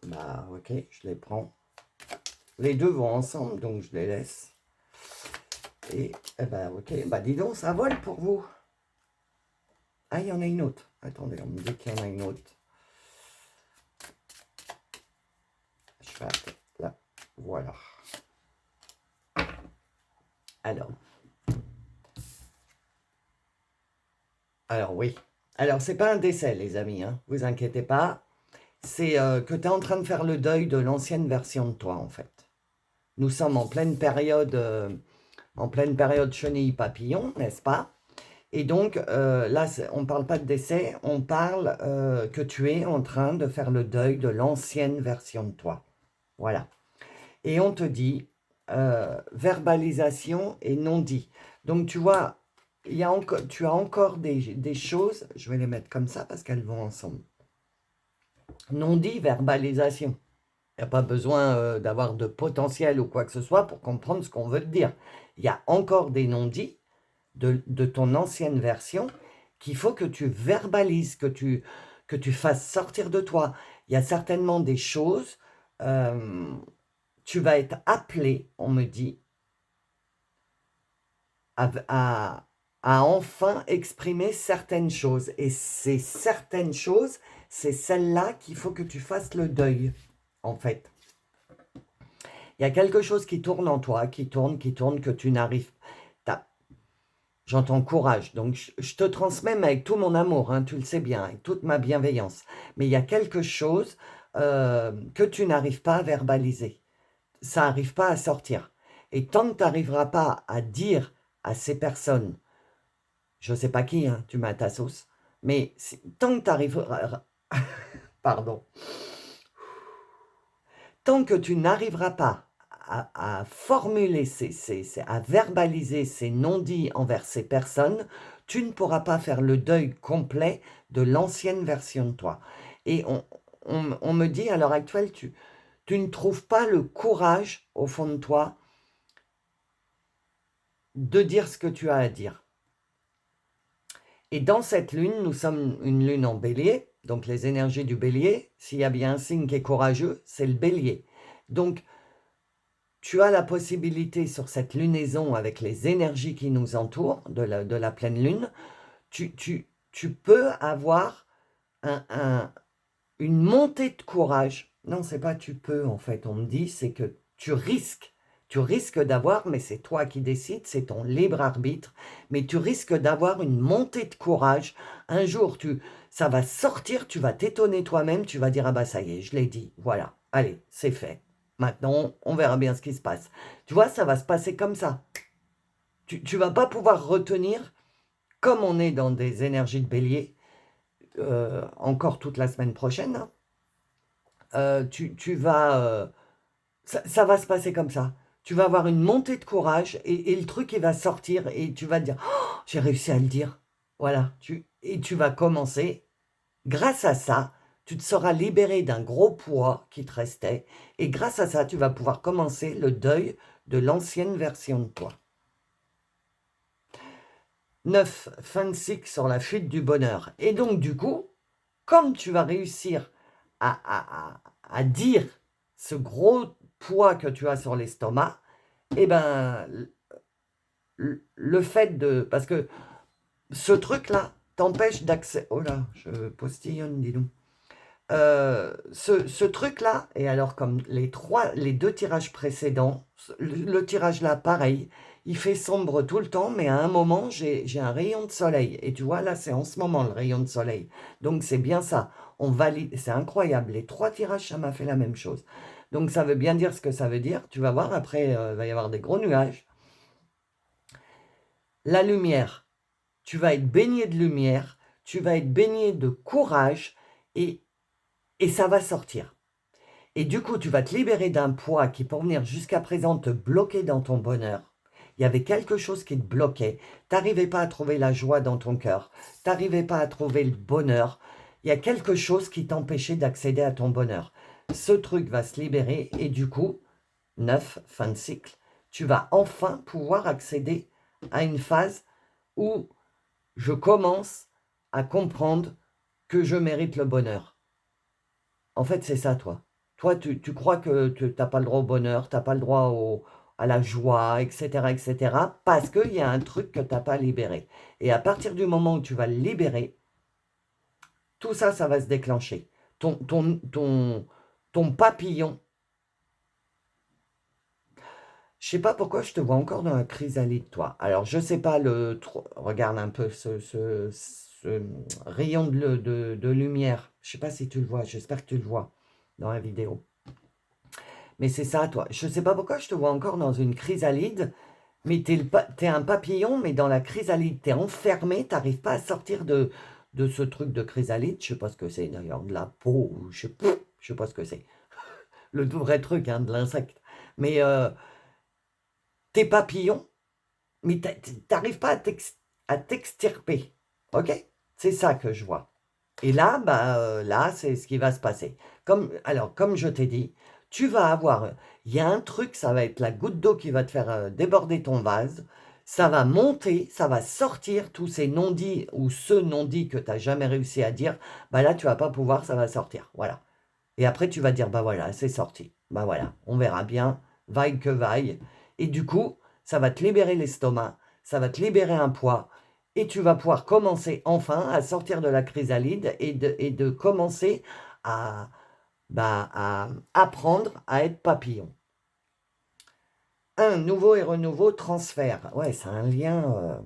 Bah, ok, je les prends. Les deux vont ensemble, donc je les laisse. Et, bah, ok, bah, dis donc, ça vole pour vous. Ah, il y en a une autre. Attendez, on me dit qu'il y en a une autre. Je vais là, voilà. Alors oui. Alors, c'est pas un décès, les amis, hein. Vous inquiétez pas. C'est que tu es en train de faire le deuil de l'ancienne version de toi, en fait. Nous sommes en pleine période chenille papillon, n'est-ce pas? Et donc, là, on ne parle pas de décès, on parle que tu es en train de faire le deuil de l'ancienne version de toi. Voilà. Et on te dit verbalisation et non-dit. Donc, tu vois, tu as encore des choses, je vais les mettre comme ça parce qu'elles vont ensemble. Non-dit, verbalisation. Il n'y a pas besoin d'avoir de potentiel ou quoi que ce soit pour comprendre ce qu'on veut te dire. Il y a encore des non-dits de ton ancienne version qu'il faut que tu verbalises, que tu fasses sortir de toi. Il y a certainement des choses, tu vas être appelé, on me dit, à enfin exprimer certaines choses. Et ces certaines choses, c'est celles-là qu'il faut que tu fasses le deuil, en fait. Il y a quelque chose qui tourne en toi, qui tourne, que tu n'arrives pas. J'entends courage, donc je te transmets avec tout mon amour, hein, tu le sais bien, avec toute ma bienveillance. Mais il y a quelque chose que tu n'arrives pas à verbaliser. Ça n'arrive pas à sortir. Et tant que tu n'arriveras pas à dire à ces personnes, je ne sais pas qui, hein, tu mets à ta sauce, mais tant que tu arriveras... Pardon. Tant que tu n'arriveras pas à formuler, à verbaliser ces non-dits envers ces personnes, tu ne pourras pas faire le deuil complet de l'ancienne version de toi. Et on me dit à l'heure actuelle, tu ne trouves pas le courage au fond de toi de dire ce que tu as à dire. Et dans cette lune, nous sommes une lune en bélier, donc les énergies du bélier, s'il y a bien un signe qui est courageux, c'est le bélier. Donc, tu as la possibilité sur cette lunaison avec les énergies qui nous entourent de la pleine lune, tu peux avoir une montée de courage. Non, c'est pas tu peux en fait, on me dit, c'est que tu risques. Tu risques d'avoir, mais c'est toi qui décides, c'est ton libre arbitre, mais tu risques d'avoir une montée de courage. Un jour, ça va sortir, tu vas t'étonner toi-même, tu vas dire, ah bah ça y est, je l'ai dit, voilà, allez, c'est fait. Maintenant, on verra bien ce qui se passe. Tu vois, ça va se passer comme ça. Tu vas pas pouvoir retenir, comme on est dans des énergies de bélier, encore toute la semaine prochaine, hein, ça va se passer comme ça. Tu vas avoir une montée de courage et le truc, il va sortir et tu vas te dire, oh, j'ai réussi à le dire. Voilà. Et tu vas commencer, grâce à ça, tu te seras libéré d'un gros poids qui te restait. Et grâce à ça, tu vas pouvoir commencer le deuil de l'ancienne version de toi. 9, fin de cycle sur la fuite du bonheur. Et donc, du coup, comme tu vas réussir à dire ce gros poids que tu as sur l'estomac, eh ben, le fait de... Parce que ce truc-là t'empêche d'accès... Oh là, je postillonne, dis donc. Ce truc-là, et alors comme les deux tirages précédents, le tirage là, pareil, il fait sombre tout le temps, mais à un moment, j'ai un rayon de soleil. Et tu vois, là, c'est en ce moment le rayon de soleil. Donc, c'est bien ça. On valide, c'est incroyable. Les 3 tirages, ça m'a fait la même chose. Donc, ça veut bien dire ce que ça veut dire. Tu vas voir, après, il va y avoir des gros nuages. La lumière, tu vas être baigné de lumière, tu vas être baigné de courage, et et ça va sortir. Et du coup, tu vas te libérer d'un poids qui, pour venir jusqu'à présent, te bloquer dans ton bonheur. Il y avait quelque chose qui te bloquait. Tu n'arrivais pas à trouver la joie dans ton cœur. Tu n'arrivais pas à trouver le bonheur. Il y a quelque chose qui t'empêchait d'accéder à ton bonheur. Ce truc va se libérer et du coup, 9, fin de cycle, tu vas enfin pouvoir accéder à une phase où je commence à comprendre que je mérite le bonheur. En fait, c'est ça, toi. Toi, tu crois que tu n'as pas le droit au bonheur, tu n'as pas le droit à la joie, etc., parce qu'il y a un truc que tu n'as pas libéré. Et à partir du moment où tu vas le libérer, tout ça, ça va se déclencher. Ton papillon, je sais pas pourquoi je te vois encore dans la chrysalide, toi. Alors, je sais pas, regarde un peu ce rayon de lumière. Je sais pas si tu le vois, j'espère que tu le vois dans la vidéo. Mais c'est ça, toi. Je sais pas pourquoi je te vois encore dans une chrysalide, mais t'es un papillon, mais dans la chrysalide, t'es enfermé, t'arrives pas à sortir de ce truc de chrysalide. Je sais pas ce que c'est d'ailleurs, de la peau, ou je sais pas ce que c'est. Le tout vrai truc, hein, de l'insecte. Mais t'es papillon, mais t'arrives pas à t'extirper. Ok? C'est ça que je vois. Et là, là, c'est ce qui va se passer. Alors, comme je t'ai dit, tu vas avoir, il y a un truc, ça va être la goutte d'eau qui va te faire déborder ton vase. Ça va monter, ça va sortir tous ces non-dits ou ce non-dit que tu n'as jamais réussi à dire. Bah là, tu vas pas pouvoir, ça va sortir. Voilà. Et après, tu vas dire, bah voilà, c'est sorti. Bah voilà, on verra bien, vaille que vaille. Et du coup, ça va te libérer l'estomac, ça va te libérer un poids, et tu vas pouvoir commencer enfin à sortir de la chrysalide et de commencer à, à apprendre à être papillon. Un nouveau et renouveau transfert. Ouais, c'est un lien.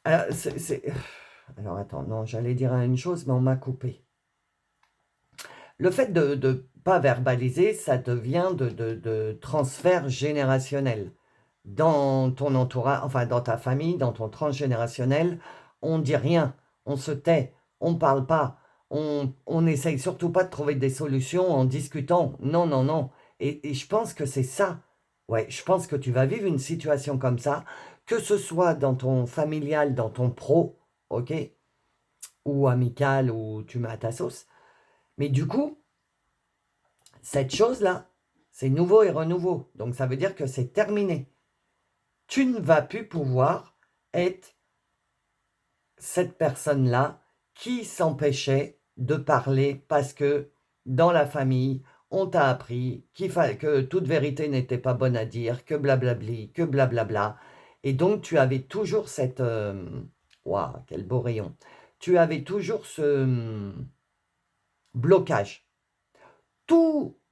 Alors, alors, attends, non, j'allais dire une chose, mais on m'a coupé. Le fait de ne pas verbaliser, ça devient de transfert générationnel. Dans ton entourage, enfin dans ta famille, dans ton transgénérationnel, on ne dit rien, on se tait, on ne parle pas, on n'essaye surtout pas de trouver des solutions en discutant. Non, non, non. Et je pense que c'est ça. Ouais, je pense que tu vas vivre une situation comme ça, que ce soit dans ton familial, dans ton pro, ok, ou amical, ou tu mets à ta sauce. Mais du coup, cette chose-là, c'est nouveau et renouveau. Donc ça veut dire que c'est terminé. Tu ne vas plus pouvoir être cette personne-là qui s'empêchait de parler parce que dans la famille, on t'a appris que toute vérité n'était pas bonne à dire, que blablabli, que blablabla. Et donc tu avais toujours cette... Waouh, quel beau rayon. Tu avais toujours ce blocage. Tu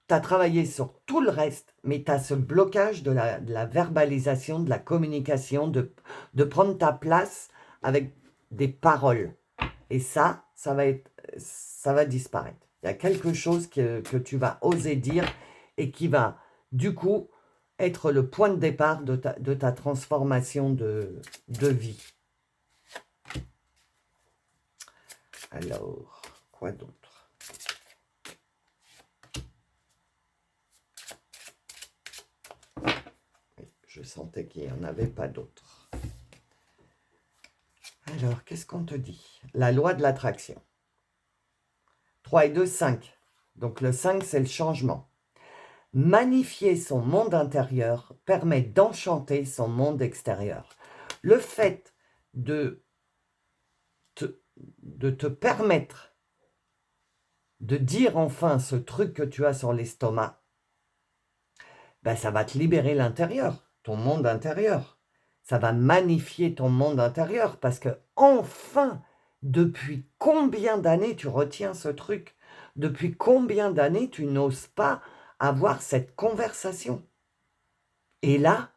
as travaillé sur tout le reste, mais tu as ce blocage de la verbalisation, de la communication, de prendre ta place avec des paroles. Et ça va disparaître. Il y a quelque chose que tu vas oser dire et qui va, du coup, être le point de départ de ta transformation de vie. Alors, quoi d'autre? Je sentais qu'il n'y en avait pas d'autres. Alors, qu'est-ce qu'on te dit? La loi de l'attraction. 3 et 2, 5. Donc le 5, c'est le changement. Magnifier son monde intérieur permet d'enchanter son monde extérieur. Le fait de te permettre de dire enfin ce truc que tu as sur l'estomac, ben ça va te libérer l'intérieur, ton monde intérieur. Ça va magnifier ton monde intérieur parce que enfin, depuis combien d'années tu retiens ce truc? Depuis combien d'années tu n'oses pas avoir cette conversation? Et là,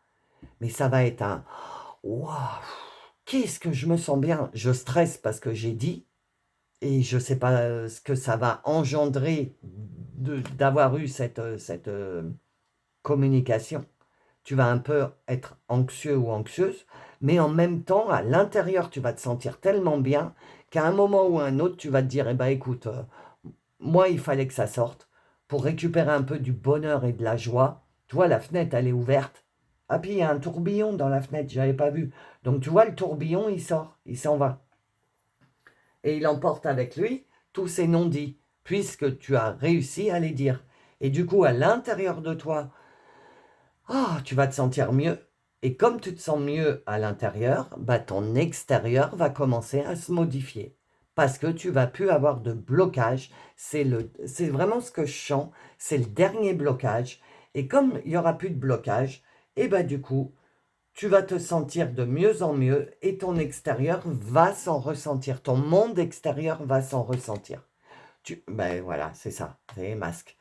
mais ça va être un waouh, qu'est-ce que je me sens bien. Je stresse parce que j'ai dit et je ne sais pas ce que ça va engendrer d'avoir eu cette communication. Tu vas un peu être anxieux ou anxieuse, mais en même temps, à l'intérieur, tu vas te sentir tellement bien qu'à un moment ou à un autre, tu vas te dire, eh ben écoute, moi, il fallait que ça sorte pour récupérer un peu du bonheur et de la joie. Tu vois, la fenêtre, elle est ouverte. Ah, puis il y a un tourbillon dans la fenêtre, je n'avais pas vu. Donc, tu vois, le tourbillon, il sort, il s'en va. Et il emporte avec lui tous ces non-dits, puisque tu as réussi à les dire. Et du coup, à l'intérieur de toi, tu vas te sentir mieux. Et comme tu te sens mieux à l'intérieur, bah, ton extérieur va commencer à se modifier. Parce que tu vas plus avoir de blocage. C'est vraiment ce que je sens. C'est le dernier blocage. Et comme il n'y aura plus de blocage, et bah, du coup, tu vas te sentir de mieux en mieux et ton extérieur va s'en ressentir. Ton monde extérieur va s'en ressentir. Ben voilà, c'est ça, c'est les masques.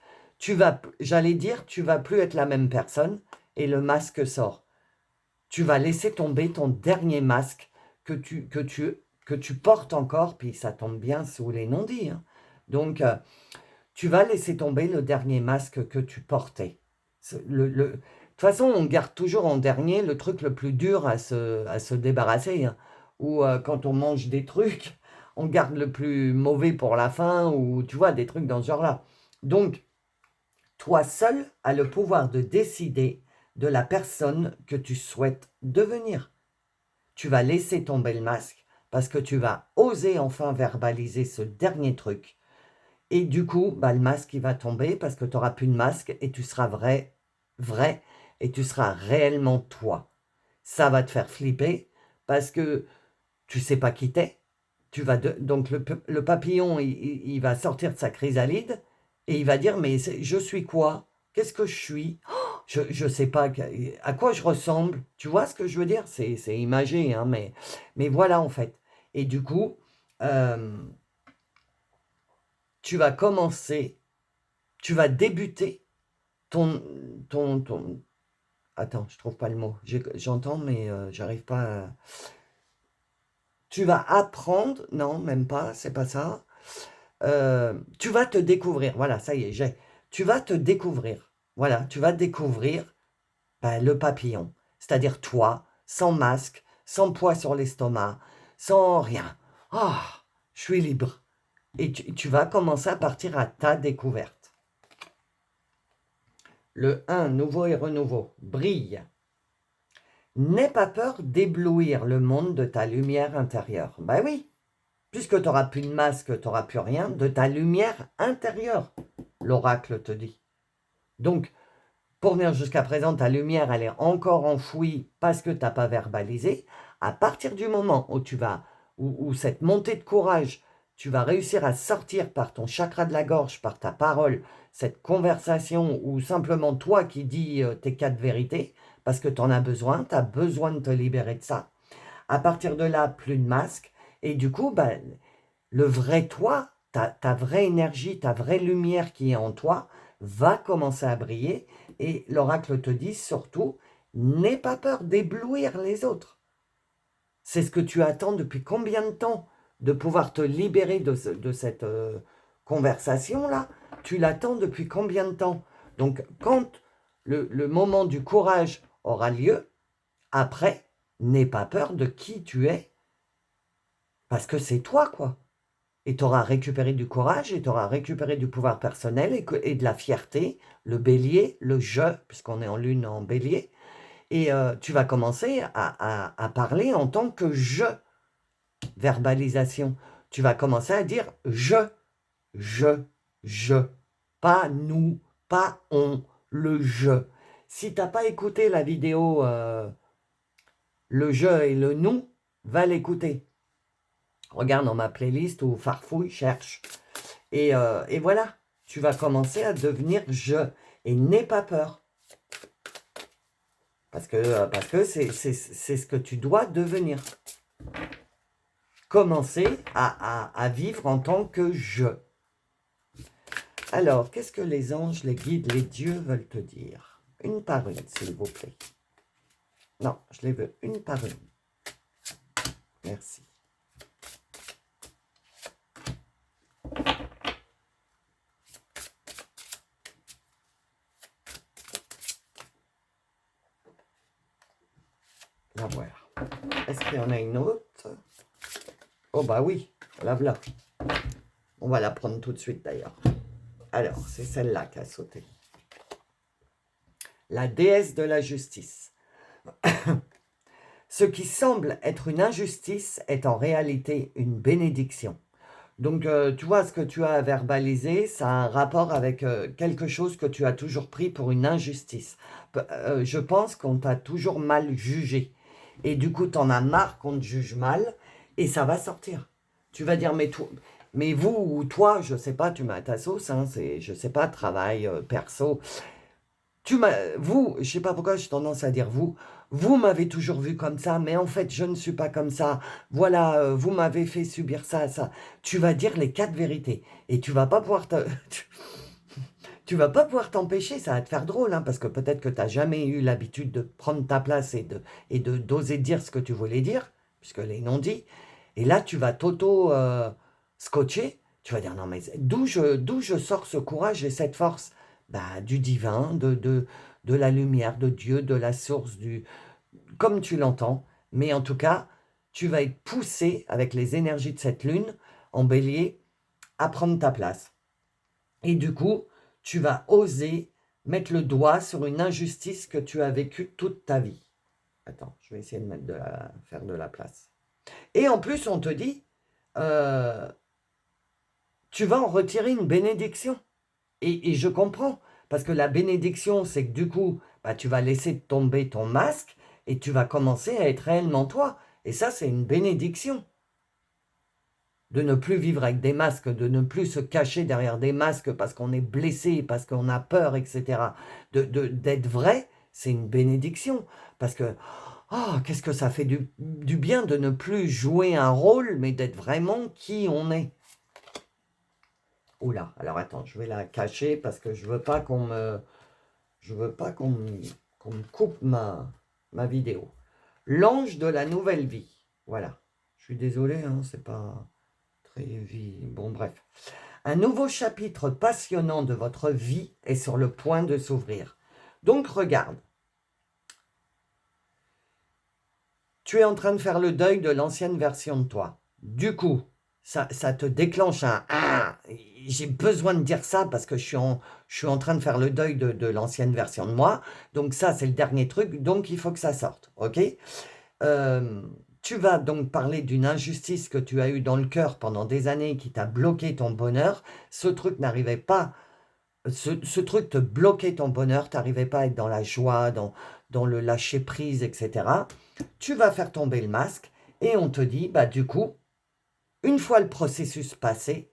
J'allais dire, tu vas plus être la même personne et le masque sort. Tu vas laisser tomber ton dernier masque que tu portes encore, puis ça tombe bien sous les non-dits, hein. Donc, tu vas laisser tomber le dernier masque que tu portais. De toute façon, on garde toujours en dernier le truc le plus dur à se débarrasser, hein. Ou quand on mange des trucs, on garde le plus mauvais pour la fin, ou tu vois, des trucs dans ce genre-là. Donc, toi seul as le pouvoir de décider de la personne que tu souhaites devenir. Tu vas laisser tomber le masque parce que tu vas oser enfin verbaliser ce dernier truc. Et du coup, bah, le masque, il va tomber parce que tu n'auras plus de masque et tu seras vrai, vrai, et tu seras réellement toi. Ça va te faire flipper parce que tu sais pas qui t'es. Donc le papillon, il va sortir de sa chrysalide et il va dire, mais je suis quoi? Qu'est-ce que je suis? Je ne sais pas à quoi je ressemble. Tu vois ce que je veux dire? C'est imagé, hein, mais voilà en fait. Et du coup, euh, tu vas commencer, tu vas débuter ton, ton. Attends, je trouve pas le mot. J'entends, mais j'arrive pas à. Tu vas apprendre, non, même pas, c'est pas ça. Tu vas te découvrir, voilà, ça y est, tu vas te découvrir, voilà, tu vas découvrir le papillon, c'est-à-dire toi, sans masque, sans poids sur l'estomac, sans rien. Ah, je suis libre. Et tu vas commencer à partir à ta découverte. Le 1, nouveau et renouveau, brille. N'aie pas peur d'éblouir le monde de ta lumière intérieure. Ben oui, puisque tu n'auras plus de masque, tu n'auras plus rien, de ta lumière intérieure, l'oracle te dit. Donc, pour venir jusqu'à présent, ta lumière, elle est encore enfouie parce que tu n'as pas verbalisé. À partir du moment où cette montée de courage, tu vas réussir à sortir par ton chakra de la gorge, par ta parole, cette conversation ou simplement toi qui dis tes 4 vérités, parce que tu en as besoin de te libérer de ça. À partir de là, plus de masque. Et du coup, le vrai toi, ta vraie énergie, ta vraie lumière qui est en toi, va commencer à briller. Et l'oracle te dit surtout, n'aie pas peur d'éblouir les autres. C'est ce que tu attends depuis combien de temps? De pouvoir te libérer de cette conversation-là. Tu l'attends depuis combien de temps? Donc, quand le moment du courage aura lieu, après, n'aie pas peur de qui tu es. Parce que c'est toi, quoi. Et tu auras récupéré du courage, et tu auras récupéré du pouvoir personnel et de la fierté, le bélier, le je, puisqu'on est en lune en bélier. Et tu vas commencer à parler en tant que je, verbalisation. Tu vas commencer à dire je. Pas nous, pas on, le je. Si tu n'as pas écouté la vidéo le je et le nous, va l'écouter. Regarde dans ma playlist ou farfouille, cherche. Et voilà, tu vas commencer à devenir je. Et n'aie pas peur. Parce que c'est ce que tu dois devenir. Commencer à vivre en tant que je. Alors, qu'est-ce que les anges, les guides, les dieux veulent te dire? Une par une, s'il vous plaît. Non, je les veux une par une. Merci. La voilà. Est-ce qu'il y en a une autre? Oh bah oui, la voilà. On va la prendre tout de suite d'ailleurs. Alors, c'est celle-là qui a sauté. La déesse de la justice. Ce qui semble être une injustice est en réalité une bénédiction. Donc, tu vois, ce que tu as verbalisé, ça a un rapport avec quelque chose que tu as toujours pris pour une injustice. Je pense qu'on t'a toujours mal jugé. Et du coup, tu en as marre qu'on te juge mal, et ça va sortir. Tu vas dire, mais vous ou toi, je sais pas, tu m'as ta sauce, hein, c'est, je sais pas, travail, perso. Je sais pas pourquoi j'ai tendance à dire vous m'avez toujours vu comme ça, mais en fait, je ne suis pas comme ça. Voilà, vous m'avez fait subir ça, ça. Tu vas dire les quatre vérités et tu vas pas pouvoir tu vas pas pouvoir t'empêcher, ça va te faire drôle, hein, parce que peut-être que tu n'as jamais eu l'habitude de prendre ta place et de d'oser dire ce que tu voulais dire, puisque les non-dits. Et là, tu vas scotcher. Tu vas dire non, mais d'où je sors ce courage et cette force? Bah, du divin, de la lumière, de Dieu, de la source, comme tu l'entends. Mais en tout cas, tu vas être poussé avec les énergies de cette lune en bélier à prendre ta place. Et du coup, tu vas oser mettre le doigt sur une injustice que tu as vécue toute ta vie. Attends, je vais essayer de faire de la place. Et en plus, on te dit, euh, tu vas en retirer une bénédiction. Et je comprends, parce que la bénédiction, c'est que du coup, bah, tu vas laisser tomber ton masque et tu vas commencer à être réellement toi. Et ça, c'est une bénédiction. De ne plus vivre avec des masques, de ne plus se cacher derrière des masques parce qu'on est blessé, parce qu'on a peur, etc. D'être vrai, c'est une bénédiction. Parce que, oh, qu'est-ce que ça fait du bien de ne plus jouer un rôle, mais d'être vraiment qui on est. Oula, alors attends, je vais la cacher parce que je veux pas qu'on me coupe ma vidéo. L'ange de la nouvelle vie. Voilà. Je suis désolé, hein, c'est pas très vie. Bon, bref. Un nouveau chapitre passionnant de votre vie est sur le point de s'ouvrir. Donc, regarde. Tu es en train de faire le deuil de l'ancienne version de toi. Du coup, ça te déclenche un « Ah, j'ai besoin de dire ça parce que je suis en train de faire le deuil de l'ancienne version de moi. Donc ça, c'est le dernier truc. Donc, il faut que ça sorte. OK tu vas donc parler d'une injustice que tu as eue dans le cœur pendant des années qui t'a bloqué ton bonheur. Ce truc n'arrivait pas, ce truc te bloquait ton bonheur, tu n'arrivais pas à être dans la joie, dans le lâcher-prise, etc. Tu vas faire tomber le masque et on te dit, bah du coup, une fois le processus passé,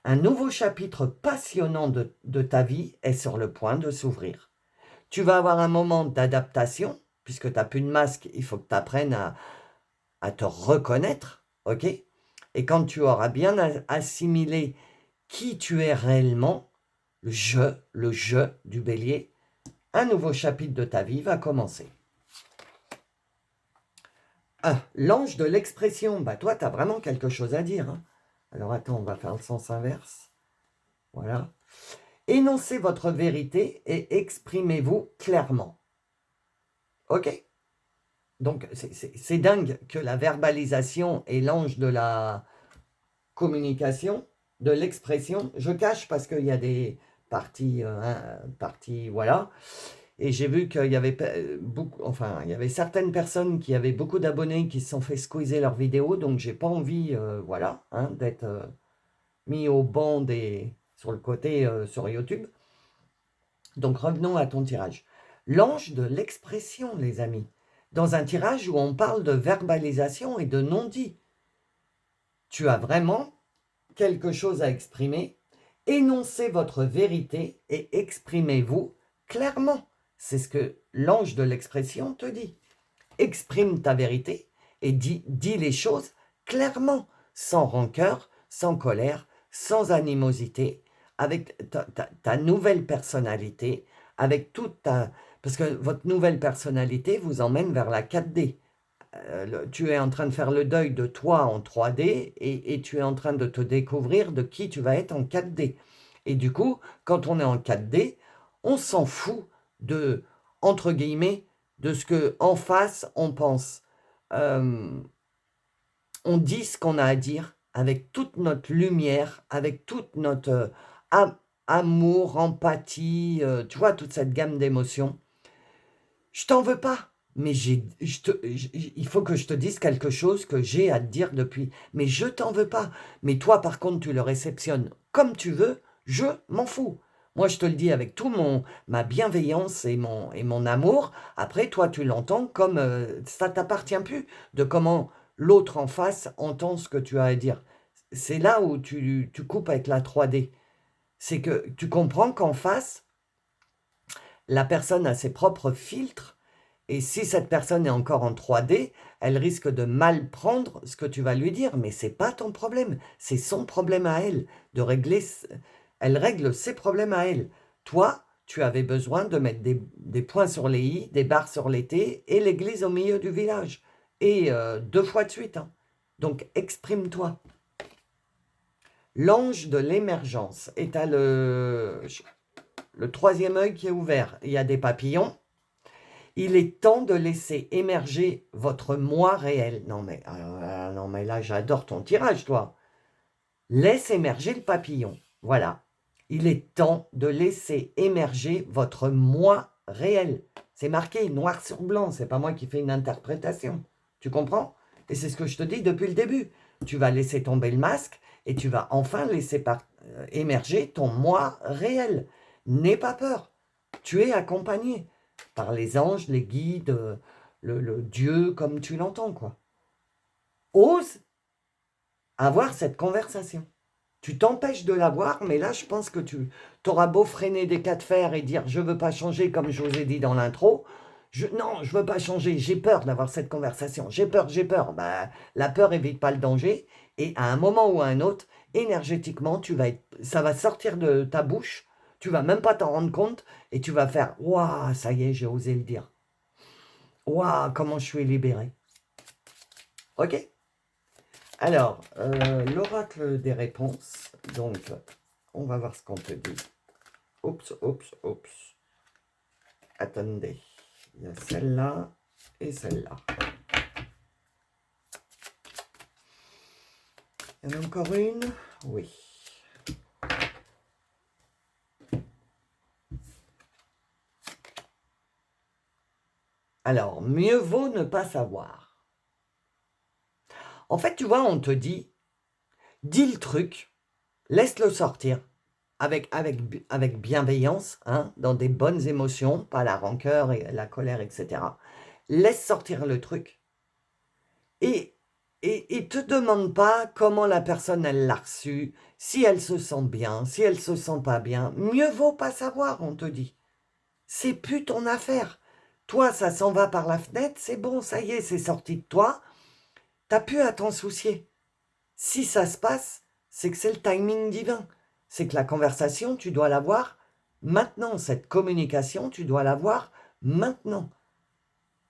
un nouveau chapitre passionnant de ta vie est sur le point de s'ouvrir. Tu vas avoir un moment d'adaptation, puisque tu n'as plus de masque, il faut que tu apprennes à te reconnaître, ok? Et quand tu auras bien assimilé qui tu es réellement, le je du bélier, un nouveau chapitre de ta vie va commencer. Ah, l'ange de l'expression, bah toi, tu as vraiment quelque chose à dire. Hein. Alors attends, on va faire le sens inverse. Voilà. Énoncez votre vérité et exprimez-vous clairement. Ok? Donc, c'est dingue que la verbalisation est l'ange de la communication, de l'expression. Je cache parce qu'il y a des parties, voilà. Et j'ai vu qu'il y avait il y avait certaines personnes qui avaient beaucoup d'abonnés qui se sont fait squeezer leurs vidéos, donc j'ai pas envie, voilà, hein, d'être mis au banc sur le côté sur YouTube. Donc revenons à ton tirage. L'ange de l'expression, les amis. Dans un tirage où on parle de verbalisation et de non-dit. Tu as vraiment quelque chose à exprimer. Énoncez votre vérité et exprimez-vous clairement. C'est ce que l'ange de l'expression te dit. Exprime ta vérité et dis les choses clairement, sans rancœur, sans colère, sans animosité, avec ta nouvelle personnalité, avec toute ta... Parce que votre nouvelle personnalité vous emmène vers la 4D. Tu es en train de faire le deuil de toi en 3D et tu es en train de te découvrir de qui tu vas être en 4D. Et du coup, quand on est en 4D, on s'en fout de, entre guillemets, de ce que en face on pense. Euh, on dit ce qu'on a à dire avec toute notre lumière, avec toute notre amour, empathie, tu vois, toute cette gamme d'émotions. Je t'en veux pas, mais il faut que je te dise quelque chose que j'ai à te dire depuis. Mais je t'en veux pas. Mais toi, par contre, tu le réceptionnes comme tu veux, je m'en fous. Moi, je te le dis avec tout ma bienveillance et mon amour. Après, toi, tu l'entends comme ça t'appartient plus de comment l'autre en face entend ce que tu as à dire. C'est là où tu coupes avec la 3D. C'est que tu comprends qu'en face, la personne a ses propres filtres et si cette personne est encore en 3D, elle risque de mal prendre ce que tu vas lui dire, mais c'est pas ton problème, c'est son problème à elle, de régler, elle règle ses problèmes à elle. Toi, tu avais besoin de mettre des points sur les i, des barres sur les t, et l'église au milieu du village. Et 2 fois de suite, hein. Donc, exprime-toi. L'ange de l'émergence. Et tu as le 3e œil qui est ouvert. Il y a des papillons. Il est temps de laisser émerger votre moi réel. Non mais là, j'adore ton tirage, toi. Laisse émerger le papillon. Voilà. Il est temps de laisser émerger votre moi réel. C'est marqué noir sur blanc. C'est pas moi qui fais une interprétation. Tu comprends? Et c'est ce que je te dis depuis le début. Tu vas laisser tomber le masque et tu vas enfin laisser émerger ton moi réel. N'aie pas peur. Tu es accompagné par les anges, les guides, le Dieu, comme tu l'entends, quoi. Ose avoir cette conversation. Tu t'empêches de l'avoir, mais là, je pense que tu auras beau freiner des cas de fer et dire « je ne veux pas changer », comme je vous ai dit dans l'intro. Non, je ne veux pas changer, j'ai peur d'avoir cette conversation. J'ai peur, j'ai peur. Bah, la peur évite pas le danger. Et à un moment ou à un autre, énergétiquement, ça va sortir de ta bouche. Tu vas même pas t'en rendre compte et tu vas faire « waouh, ça y est, j'ai osé le dire. Waouh, comment je suis libéré. » Ok? Alors, l'oracle des réponses. Donc, on va voir ce qu'on te dit. Oups, oups, oups. Attendez. Il y a celle-là et celle-là. Il y en a encore une? Oui. Alors, mieux vaut ne pas savoir. En fait, tu vois, on te dit, dis le truc, laisse-le sortir avec bienveillance, hein, dans des bonnes émotions, pas la rancœur et la colère, etc. Laisse sortir le truc. Et te demande pas comment la personne, elle l'a reçu, si elle se sent bien, si elle se sent pas bien. Mieux vaut pas savoir, on te dit. C'est plus ton affaire. Toi, ça s'en va par la fenêtre, c'est bon, ça y est, c'est sorti de toi. T'as plus à t'en soucier. Si ça se passe, c'est que c'est le timing divin. C'est que la conversation, tu dois l'avoir maintenant. Cette communication, tu dois l'avoir maintenant.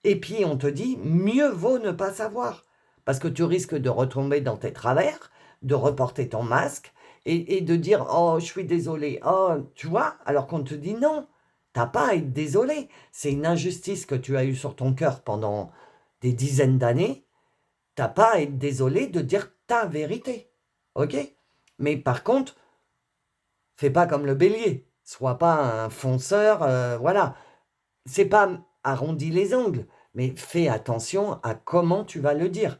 Et puis, on te dit, mieux vaut ne pas savoir. Parce que tu risques de retomber dans tes travers, de reporter ton masque et de dire, oh, je suis désolé. Oh, tu vois, alors qu'on te dit non. T'as pas à être désolé. C'est une injustice que tu as eue sur ton cœur pendant des dizaines d'années. T'as pas à être désolé de dire ta vérité. Ok? Mais par contre, fais pas comme le bélier. Sois pas un fonceur. Voilà. C'est pas arrondi les angles, mais fais attention à comment tu vas le dire.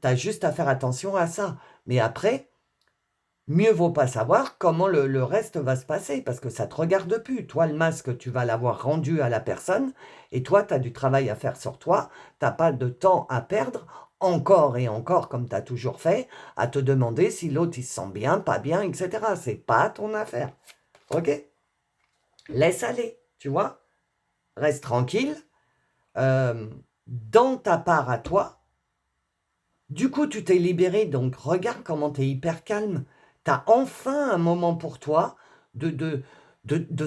T'as juste à faire attention à ça. Mais après, mieux vaut pas savoir comment le reste va se passer, parce que ça te regarde plus. Toi, le masque, tu vas l'avoir rendu à la personne, et toi, tu as du travail à faire sur toi. T'as pas de temps à perdre, encore et encore, comme tu as toujours fait, à te demander si l'autre, il se sent bien, pas bien, etc. C'est pas ton affaire. Ok? Laisse aller, tu vois? Reste tranquille. Dans ta part à toi, du coup, tu t'es libéré, donc regarde comment tu es hyper calme. Tu as enfin un moment pour toi de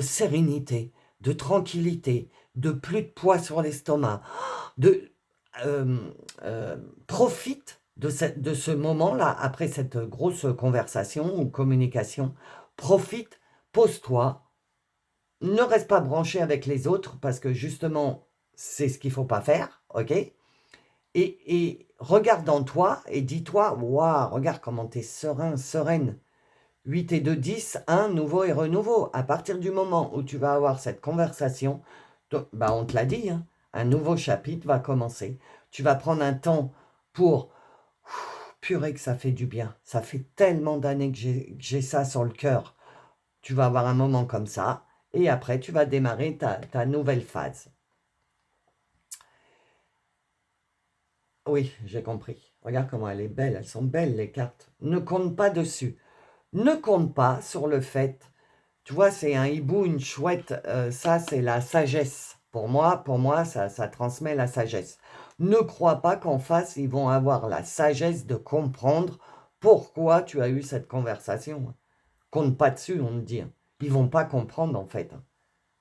sérénité, de tranquillité, de plus de poids sur l'estomac. De, euh, profite de ce moment-là, après cette grosse conversation ou communication. Profite, pose-toi, ne reste pas branché avec les autres, parce que justement, c'est ce qu'il ne faut pas faire, ok? Et regarde en toi et dis-toi, waouh, regarde comment tu es serein, sereine. 8 et 2, 10, 1, nouveau et renouveau. À partir du moment où tu vas avoir cette conversation, bah on te l'a dit, hein, un nouveau chapitre va commencer. Tu vas prendre un temps pour... Purée que ça fait du bien. Ça fait tellement d'années que j'ai ça sur le cœur. Tu vas avoir un moment comme ça, et après tu vas démarrer ta nouvelle phase. Oui, j'ai compris. Regarde comment elle est belle, elles sont belles les cartes. Ne compte pas dessus. Ne compte pas sur le fait, tu vois, c'est un hibou, une chouette, ça c'est la sagesse. Pour moi ça transmet la sagesse. Ne crois pas qu'en face, ils vont avoir la sagesse de comprendre pourquoi tu as eu cette conversation. Compte pas dessus, on me dit. Ils vont pas comprendre en fait.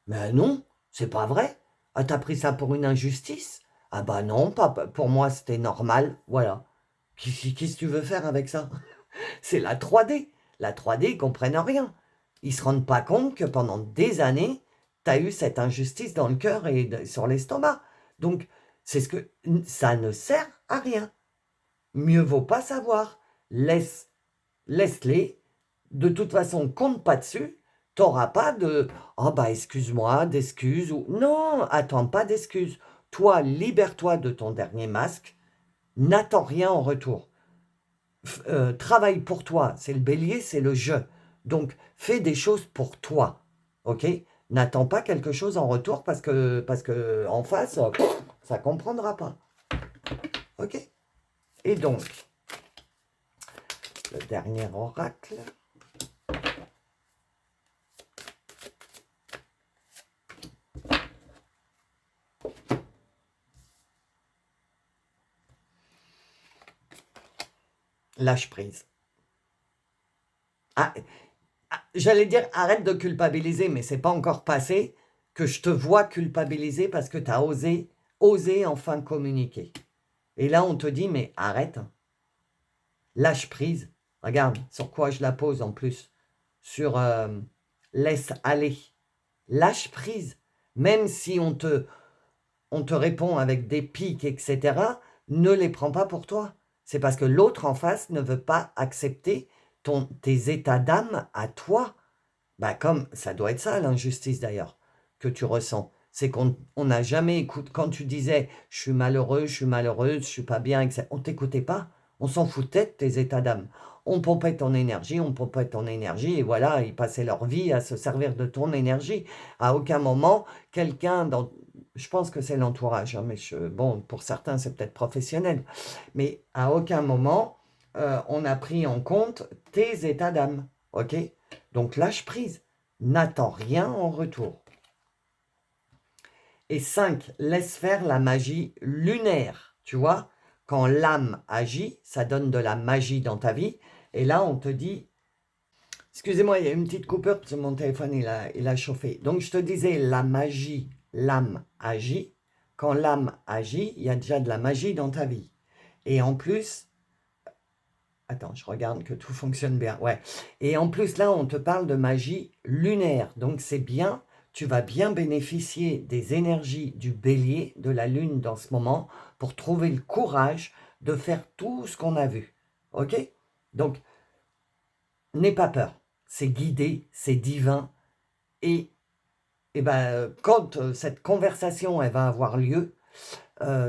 Mais non, c'est pas vrai. Ah, t'as pris ça pour une injustice? Ah bah non, pas, pour moi c'était normal, voilà. Qu'est-ce que tu veux faire avec ça? C'est la 3D. La 3D, ils comprennent rien. Ils se rendent pas compte que pendant des années, tu as eu cette injustice dans le cœur et sur l'estomac. Donc, c'est ce que ça ne sert à rien. Mieux vaut pas savoir. Laisse-les. De toute façon, compte pas dessus. T'auras pas de oh bah excuse-moi, d'excuses ou non, attends pas d'excuses. Toi, libère-toi de ton dernier masque. N'attends rien en retour. Travaille pour toi. C'est le bélier, c'est le je. Donc, fais des choses pour toi. OK? N'attends pas quelque chose en retour parce que en face, ça ne comprendra pas. OK? Et donc, le dernier oracle. Lâche prise. Ah, j'allais dire arrête de culpabiliser, mais c'est pas encore passé que je te vois culpabiliser parce que tu as osé enfin communiquer. Et là, on te dit, mais arrête, lâche prise. Regarde sur quoi je la pose en plus. Sur laisse aller. Lâche prise. Même si on te répond avec des pics, etc., ne les prends pas pour toi. C'est parce que l'autre en face ne veut pas accepter tes états d'âme à toi. Bah comme ça doit être ça l'injustice d'ailleurs que tu ressens. C'est qu'on n'a jamais écouté. Quand tu disais je suis malheureux, je suis malheureuse, je suis pas bien, etc., on t'écoutait pas. On s'en foutait de tes états d'âme. On pompait ton énergie, on pompait ton énergie, et voilà, ils passaient leur vie à se servir de ton énergie. À aucun moment, quelqu'un dans... Je pense que c'est l'entourage, hein, mais bon, pour certains, c'est peut-être professionnel. Mais à aucun moment, on a pris en compte tes états d'âme. OK? Donc lâche prise. N'attends rien en retour. Et 5, laisse faire la magie lunaire. Tu vois, quand l'âme agit, ça donne de la magie dans ta vie. Et là, on te dit, excusez-moi, il y a une petite coupure parce que mon téléphone, il a chauffé. Donc, je te disais, la magie, l'âme agit. Quand l'âme agit, il y a déjà de la magie dans ta vie. Et en plus, attends, je regarde que tout fonctionne bien. Ouais. Et en plus, là, on te parle de magie lunaire. Donc, c'est bien, tu vas bien bénéficier des énergies du bélier, de la lune dans ce moment, pour trouver le courage de faire tout ce qu'on a vu. OK? Donc, n'aie pas peur. C'est guidé, c'est divin. Et ben, quand cette conversation, elle va avoir lieu,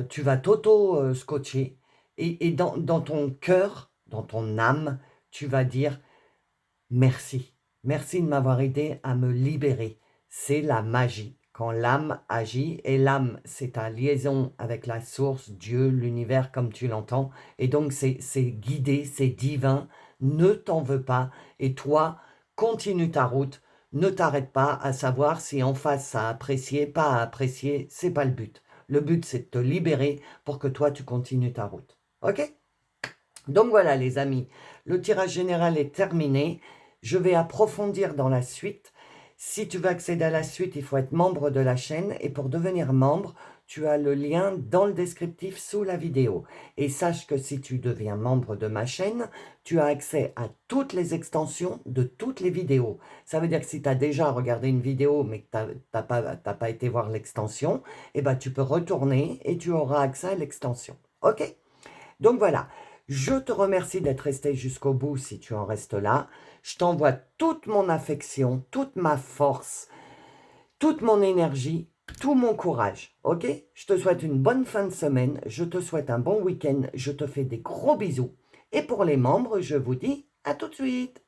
tu vas t'auto-scotcher. Et dans ton cœur, dans ton âme, tu vas dire merci. Merci de m'avoir aidé à me libérer. C'est la magie. Quand l'âme agit, et l'âme, c'est ta liaison avec la source, Dieu, l'univers, comme tu l'entends. Et donc, c'est guidé, c'est divin. Ne t'en veux pas. Et toi, continue ta route. Ne t'arrête pas à savoir si en face ça a apprécié, pas apprécié. C'est pas le but. Le but, c'est de te libérer pour que toi, tu continues ta route. OK? Donc voilà les amis, le tirage général est terminé. Je vais approfondir dans la suite. Si tu veux accéder à la suite, il faut être membre de la chaîne. Et pour devenir membre, tu as le lien dans le descriptif sous la vidéo. Et sache que si tu deviens membre de ma chaîne, tu as accès à toutes les extensions de toutes les vidéos. Ça veut dire que si tu as déjà regardé une vidéo mais que tu n'as pas été voir l'extension, eh ben, tu peux retourner et tu auras accès à l'extension. OK? Donc voilà. Je te remercie d'être resté jusqu'au bout si tu en restes là. Je t'envoie toute mon affection, toute ma force, toute mon énergie, tout mon courage. Ok? Je te souhaite une bonne fin de semaine. Je te souhaite un bon week-end. Je te fais des gros bisous. Et pour les membres, je vous dis à tout de suite.